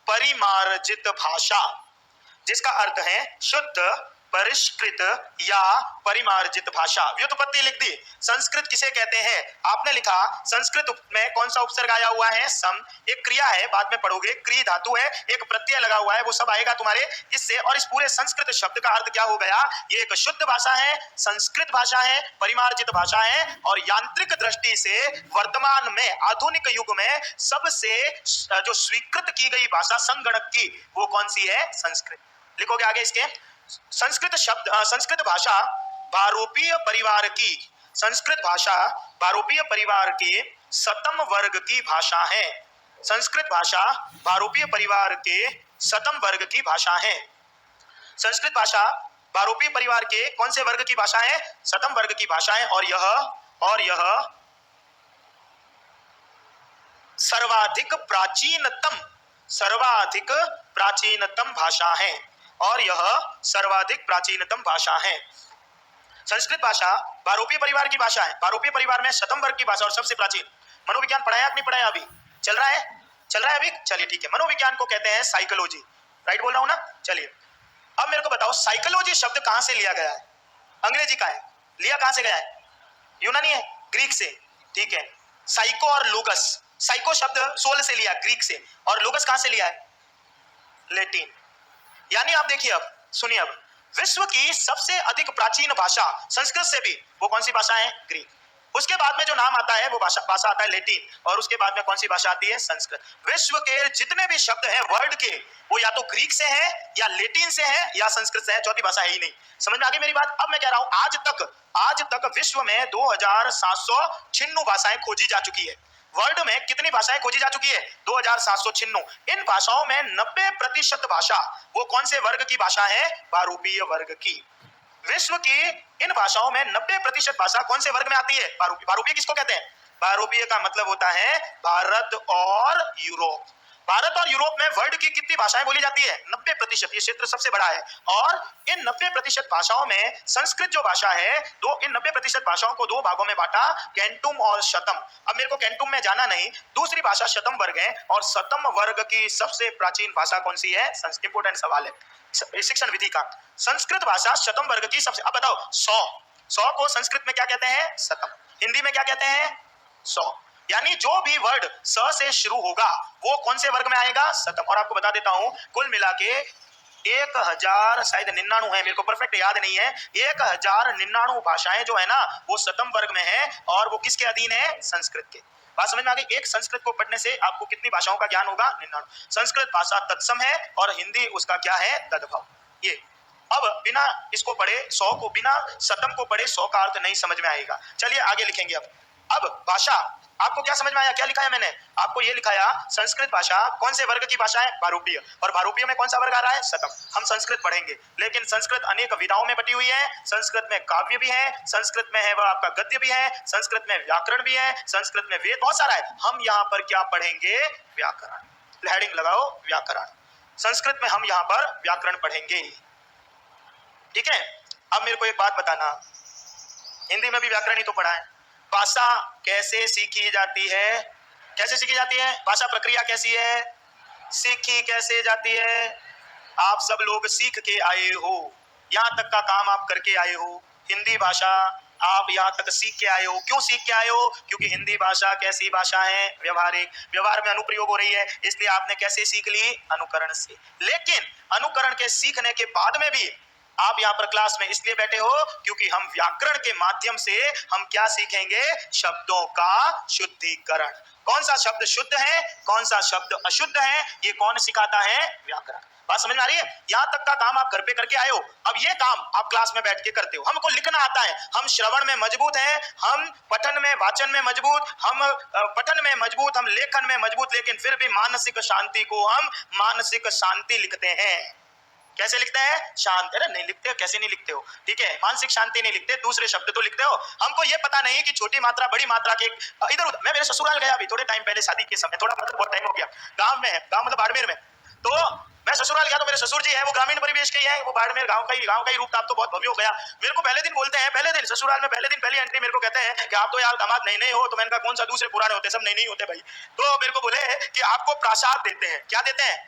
परिमार्जित भाषा, जिसका अर्थ है शुद्ध परिष्कृत या परिमार्जित भाषा। व्युत्पत्ति लिख दी। संस्कृत किसे कहते हैं? आपने लिखा संस्कृत में कौन सा उपसर्ग आया हुआ है? सम। एक क्रिया है, बाद में पढ़ोगे, क्री धातु है, एक प्रत्यय लगा हुआ है, वो सब आएगा तुम्हारे इससे। और इस पूरे संस्कृत शब्द का अर्थ क्या हो गया? ये एक शुद्ध भाषा है, संस्कृत भाषा है, परिमार्जित भाषा है, और यांत्रिक दृष्टि से वर्तमान में आधुनिक युग में सबसे जो स्वीकृत की गई भाषा संगणक की, वो कौन सी है? संस्कृत। लिखोगे आगे इसके। संस्कृत शब्द, संस्कृत भाषा भारोपीय परिवार की, संस्कृत भाषा भारोपीय परिवार के सतम वर्ग की भाषा है। संस्कृत भाषा भारोपीय परिवार के सतम वर्ग की भाषा है। संस्कृत भाषा भारोपीय परिवार के कौन से वर्ग की भाषा है? सतम वर्ग की भाषा है। और यह सर्वाधिक प्राचीनतम, सर्वाधिक प्राचीनतम भाषा है, और यह सर्वाधिक प्राचीनतम भाषा है। संस्कृत भाषा भारोपीय परिवार की भाषा है, भारोपीय परिवार में शतम वर्ग की भाषा और सबसे प्राचीन। मनोविज्ञान पढ़ाया कि नहीं पढ़ाया? अभी चल रहा है, चल रहा है अभी, चलिए ठीक है। मनोविज्ञान को कहते हैं साइकोलॉजी, राइट बोल रहा हूं ना? चलिए अब मेरे को बताओ साइकोलॉजी शब्द कहां से लिया गया है? अंग्रेजी का है, लिया कहां से गया है? यूनानी है, ग्रीक से। ठीक है, साइको और लोगस, साइको शब्द सोल से लिया ग्रीक से, और लोगस कहां से लिया है? लैटिन। यानी आप देखिए, अब सुनिए, अब विश्व की सबसे अधिक प्राचीन भाषा संस्कृत से भी, वो कौन सी भाषा है? ग्रीक। उसके बाद में जो नाम आता है वो भाषा आता है लैटिन, और उसके बाद में कौन सी भाषा आती है? संस्कृत। विश्व के जितने भी शब्द हैं वर्ल्ड के, वो या तो ग्रीक से है या लैटिन से है या संस्कृत से है, चौथी भाषा है ही नहीं। समझ में आ गई मेरी बात? अब मैं कह रहा हूं आज तक विश्व में 2796 भाषाएं खोजी जा चुकी है। वर्ल्ड में कितनी भाषाएं खोजी जा चुकी है? 2796। इन भाषाओं में 90% भाषा वो कौन से वर्ग की भाषा है? बहुरूपीय वर्ग की। विश्व की इन भाषाओं में 90% भाषा कौन से वर्ग में आती है? बहुरूपीय किसको कहते हैं? बहुरूपीय का मतलब होता है भारत और यूरोप। भारत और यूरोप में वर्ल्ड की कितनी भाषाएं बोली जाती है? 90%। ये क्षेत्र सबसे बड़ा है। और इन 90% भाषाओं में संस्कृत जो भाषा है, इन 90% भाषाओं को दो भागों में बांटा, कैंटुम और शतम। अब मेरे को कैंटुम में जाना नहीं, दूसरी भाषा शतम वर्ग है, और शतम वर्ग की सबसे प्राचीन भाषा कौन सी है? इंपोर्टेंट सवाल है शिक्षण विधि का। संस्कृत भाषा शतम वर्ग की सबसे। अब बताओ, 100 को संस्कृत में क्या कहते हैं? शतम। हिंदी में क्या कहते हैं? 100। यानी जो भी वर्ड स से शुरू होगा वो कौन से वर्ग में आएगा? शतम। और आपको बता देता हूं, कुल मिला के 1000 शायद 99 है, मेरे को परफेक्ट याद नहीं है, 1099 भाषाएं जो है ना वो शतम वर्ग में है, और वो किसके अधीन है? संस्कृत के। बात समझ में आ गई? एक संस्कृत को पढ़ने से आपको कितनी भाषाओं का ज्ञान होगा? 99। संस्कृत भाषा तत्सम है और हिंदी उसका क्या है? तद्भव। ये अब बिना इसको पढ़े 100 को, बिना शतम को पढ़े 100 का अर्थ नहीं समझ में आएगा। चलिए आगे लिखेंगे। अब भाषा आपको क्या समझ में आया? क्या लिखा है मैंने आपको? ये लिखाया संस्कृत भाषा कौन से वर्ग की भाषा है? बहुरूपीय। और बहुरूपीय में कौन सा वर्ग आ रहा है? शतम। हम संस्कृत पढ़ेंगे, लेकिन संस्कृत अनेक विधाओं में बटी हुई है। संस्कृत में काव्य भी है, संस्कृत में है वह आपका गद्य भी है, संस्कृत में व्याकरण भी है, संस्कृत में वेद, बहुत सारा है। हम यहाँ पर क्या पढ़ेंगे? व्याकरण। हेडिंग लगाओ, व्याकरण। संस्कृत में हम यहाँ पर व्याकरण पढ़ेंगे, ठीक है। अब मेरे को एक बात बताना, हिंदी में भी व्याकरण ही तो पढ़ा है। भाषा कैसे सीखी जाती है? कैसे सीखी जाती है? भाषा प्रक्रिया कैसी है? सीखी कैसे जाती है? आप सब लोग सीख के आए हो, यहाँ तक का काम आप करके आए हो। हिंदी भाषा आप यहाँ तक सीख के आए हो। क्यों सीख के आए हो? क्योंकि हिंदी भाषा कैसी भाषा है? व्यवहारिक। व्यवहार में अनुप्रयोग हो रही है, इसलिए आपने कैसे सीख ली? अनुकरण से। लेकिन अनुकरण के सीखने के बाद में भी आप यहाँ पर क्लास में इसलिए बैठे हो क्योंकि हम व्याकरण के माध्यम से हम क्या सीखेंगे? शब्दों का शुद्धिकरण। कौन सा शब्द शुद्ध है, कौन सा शब्द अशुद्ध है, ये कौन सिखाता है? व्याकरण। बात समझ में आ रही है? यहाँ तक का काम आप घर पे करके आए हो, अब ये काम आप क्लास में बैठ के करते हो। हमको लिखना आता है, हम श्रवण में मजबूत हैं, हम पठन में वाचन में मजबूत, हम पठन में मजबूत, हम लेखन में मजबूत, लेकिन फिर भी मानसिक शांति को हम मानसिक शांति लिखते हैं। कैसे लिखते हैं? शांत। अरे नहीं लिखते हो, कैसे नहीं लिखते हो? ठीक है, मानसिक शांति नहीं लिखते, दूसरे शब्द तो लिखते हो। हमको ये पता नहीं कि छोटी मात्रा बड़ी मात्रा के इधर उधर। मैं मेरे ससुराल गया अभी थोड़े टाइम पहले, शादी के समय, थोड़ा मतलब बहुत टाइम हो गया। गांव में है, गांव मतलब बाड़मेर में। तो मैं ससुराल गया तो मेरे ससुर जी है वो ग्रामीण परिवेश के ही है, वो बाड़मेर गांव का ही रूप था। तो बहुत भव्य हो गया। मेरे को पहले दिन बोलते हैं, पहले दिन ससुराल में पहले दिन पहली एंट्री मेरे को कहते हैं कि आप तो यार दामाद नए नए हो। तो मैंने कहा कौन सा, दूसरे पुराने होते, सब नए नहीं होते भाई। तो मेरे को बोले कि आपको प्रसाद देते हैं। क्या देते हैं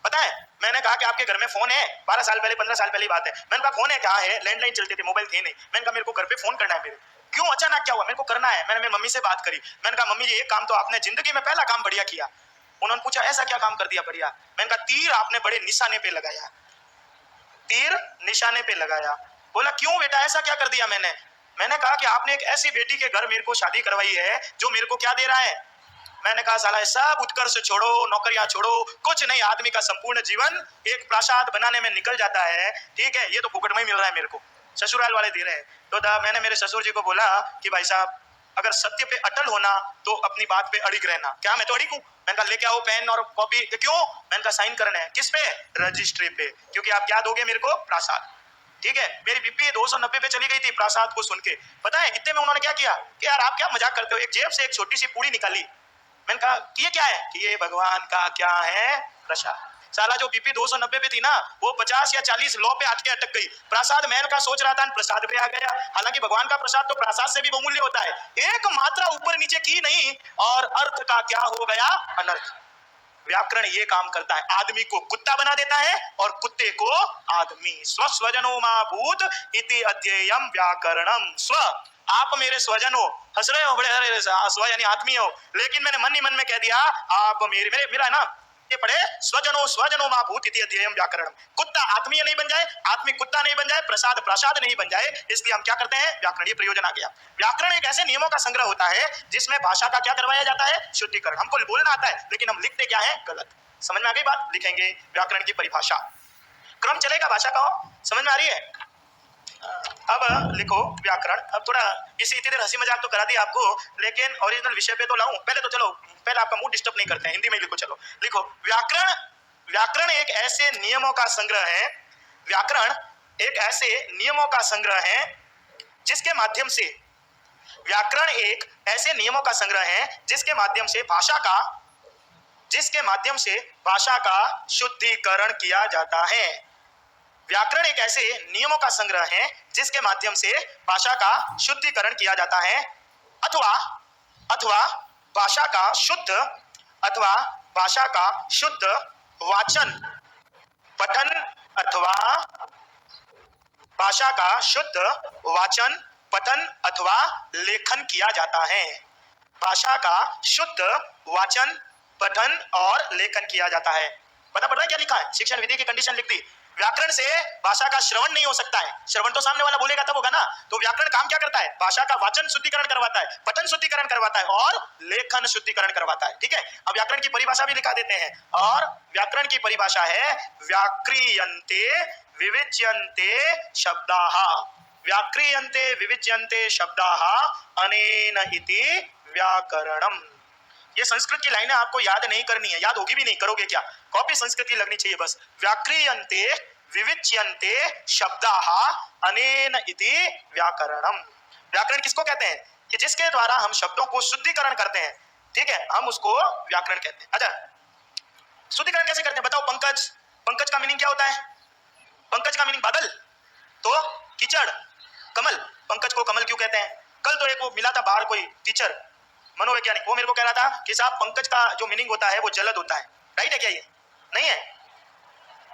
पता है? मैंने कहा कि आपके घर में फोन है? 12 साल पहले 15 साल पहले बात है। मैंने कहा फोन है? क्या है? लैंडलाइन चलती थी, मोबाइल थे नहीं। मैंने कहा मेरे को घर पे फोन करना है। मेरे क्यों, अचानक क्या हुआ? मेरे को करना है। मैंने मेरी मम्मी से बात करी, मैंने कहा मम्मी ये काम तो आपने जिंदगी में पहला काम बढ़िया किया। उन्होंने पूछा ऐसा क्या काम कर दिया बढ़िया? मैंने कहा तीर आपने बड़े निशाने पे लगाया, तीर निशाने पे लगाया। बोला क्यों बेटा, ऐसा क्या कर दिया मैंने कहा कि आपने एक ऐसी बेटी के घर मेरे को शादी करवाई है जो मेरे को क्या दे रहा है। मैंने कहा साला सब उत्कर्ष छोड़ो, नौकरियां छोड़ो, कुछ नहीं, आदमी का संपूर्ण जीवन एक प्रासाद बनाने में निकल जाता है। ठीक है, ये तो फुकट में ही मिल रहा है मेरे को, ससुराल वाले दे रहे हैं। तो मैंने मेरे ससुर जी को बोला कि भाई साहब अगर सत्य पे अटल होना तो अपनी बात पे अड़िग रहना। क्या मैं तो अड़िग हूँ? मैंने कहा लेके आओ पेन और कॉपी। क्यों? मैंने कहा साइन करना है। किस पे? रजिस्ट्री पे। क्योंकि आप क्या दोगे मेरे को? प्रसाद। ठीक है, मेरी बीपी 290 पे चली गई थी प्रसाद को सुन के। पता है इतने में उन्होंने क्या किया कि यार आप क्या मजाक करते हो, एक जेब से एक छोटी सी पूड़ी निकाली। मैंने कहा कि ये क्या है? कि ये भगवान का क्या है? प्रसाद। साला जो बीपी 290 पे थी ना वो 50 या 40 लो पे आके अटक गई। प्रसाद महल का सोच रहा था, प्रसाद पे आ गया। हालांकि भगवान का प्रसाद तो प्रसाद से भी बहुमूल्य होता है। एक मात्रा ऊपर नीचे की नहीं और अर्थ का क्या हो गया? अनर्थ। व्याकरण ये काम करता है, आदमी को कुत्ता बना देता है और कुत्ते को आदमी। स्वस्वजनो मा भूत इति अध्ययम व्याकरणम। स्व, आप मेरे स्वजन हो, हंस रहे हो बड़े, स्व यानी आत्मी हो, लेकिन मैंने मन ही मन में कह दिया आप मेरा है ना ये पढ़े स्वजनो स्वजनो मा भूत इति अध्ययम व्याकरण। कुत्ता आत्मीय नहीं बन जाए, आत्मी कुत्ता नहीं बन जाए, प्रसाद प्रसाद नहीं बन जाए, इसलिए हम क्या करते हैं, व्याकरण। ये प्रयोजन आ गया। व्याकरण एक ऐसे नियमों का संग्रह होता है जिसमें भाषा का क्या करवाया जाता है, शुद्धिकरण। हमको बोलना आता है लेकिन हम लिखते क्या है, गलत। समझ में आ गई बात? लिखेंगे व्याकरण की परिभाषा, क्रम चलेगा भाषा का, समझ में आ रही है? अब लिखो व्याकरण। अब थोड़ा इसी इतनी देर हंसी मजाक तो करा दी आपको, लेकिन ओरिजिनल विषय पे तो लाऊं पहले। तो चलो पहले आपका मूड डिस्टर्ब नहीं करते हैं, हिंदी में लिखो। चलो लिखो व्याकरण। व्याकरण एक ऐसे नियमों का संग्रह है, व्याकरण एक ऐसे नियमों का संग्रह है जिसके माध्यम से, व्याकरण एक ऐसे नियमों का संग्रह है जिसके माध्यम से भाषा का, जिसके माध्यम से भाषा का शुद्धिकरण किया जाता है। व्याकरण एक ऐसे नियमों का संग्रह है जिसके माध्यम से भाषा का शुद्धिकरण किया जाता है, अथवा अथवा भाषा का शुद्ध, अथवा भाषा का शुद्ध वाचन पठन, अथवा भाषा का शुद्ध वाचन पठन अथवा लेखन किया जाता है। भाषा का शुद्ध वाचन पठन और लेखन किया जाता है। पता पड़ रहा है क्या लिखा है? शिक्षण विधि की कंडीशन लिख दी। व्याकरण से भाषा का श्रवण नहीं हो सकता है, श्रवण तो सामने वाला बोलेगा तब होगा ना। तो व्याकरण काम क्या करता है? भाषा का वाचन शुद्धिकरण करवाता है, पठन शुद्धिकरण करवाता है और लेखन शुद्धिकरण करवाता है। ठीक है, अब व्याकरण की परिभाषा भी लिखा देते हैं, और व्याकरण की परिभाषा है व्याक्रियन्ते विविच्यन्ते शब्दाः। व्याक्रियन्ते विविच्यन्ते शब्दाः अनेन इति व्याकरणम। ये संस्कृत की लाइनें आपको याद नहीं करनी है, याद होगी भी नहीं, करोगे क्या? कॉपी संस्कृत की लगनी चाहिए बस। व्याक्रियन्ते विविच्यन्ते शब्दाः अनेन इति व्याकरणम। व्याकरण किसको कहते हैं? कि जिसके द्वारा हम शब्दों को शुद्धिकरण करते हैं, ठीक है, हम उसको व्याकरण कहते हैं। अच्छा, शुद्धिकरण कैसे करते हैं बताओ? पंकज, पंकज का मीनिंग क्या होता है? पंकज का मीनिंग बादल, तो कीचड़। कमल, पंकज को कमल क्यों कहते हैं? कल तो एक वो मिला था बाहर कोई टीचर मनोवैज्ञानिक, वो मेरे को कह रहा था कि साहब पंकज का जो मीनिंग होता है वो जलद होता है। राइट है क्या? ये नहीं है?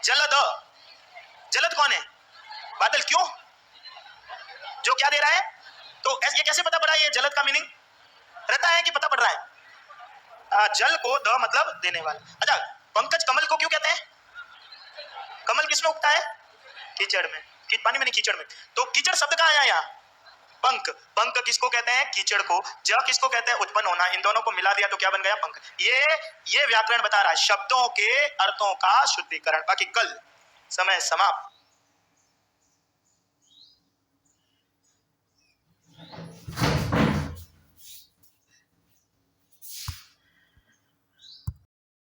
जलद, जलद कौन है? बादल। क्यों? जो क्या दे रहा है? तो ये कैसे पता पड़ा ये जलद का मीनिंग रहता है कि पता पड़ रहा है? जल को द मतलब देने वाला। अच्छा, पंकज कमल को क्यों कहते हैं? कमल किसमें उगता है? कीचड़ में। पानी में नहीं, कीचड़ में। तो कीचड़ शब्द कहाँ आया यहाँ? पंख। पंख किसको कहते हैं? कीचड़ को। ज किसको कहते हैं? उत्पन्न होना। इन दोनों को मिला दिया तो क्या बन गया? पंख। ये व्याकरण बता रहा है शब्दों के अर्थों का शुद्धिकरण। बाकी कल समय समाप्त।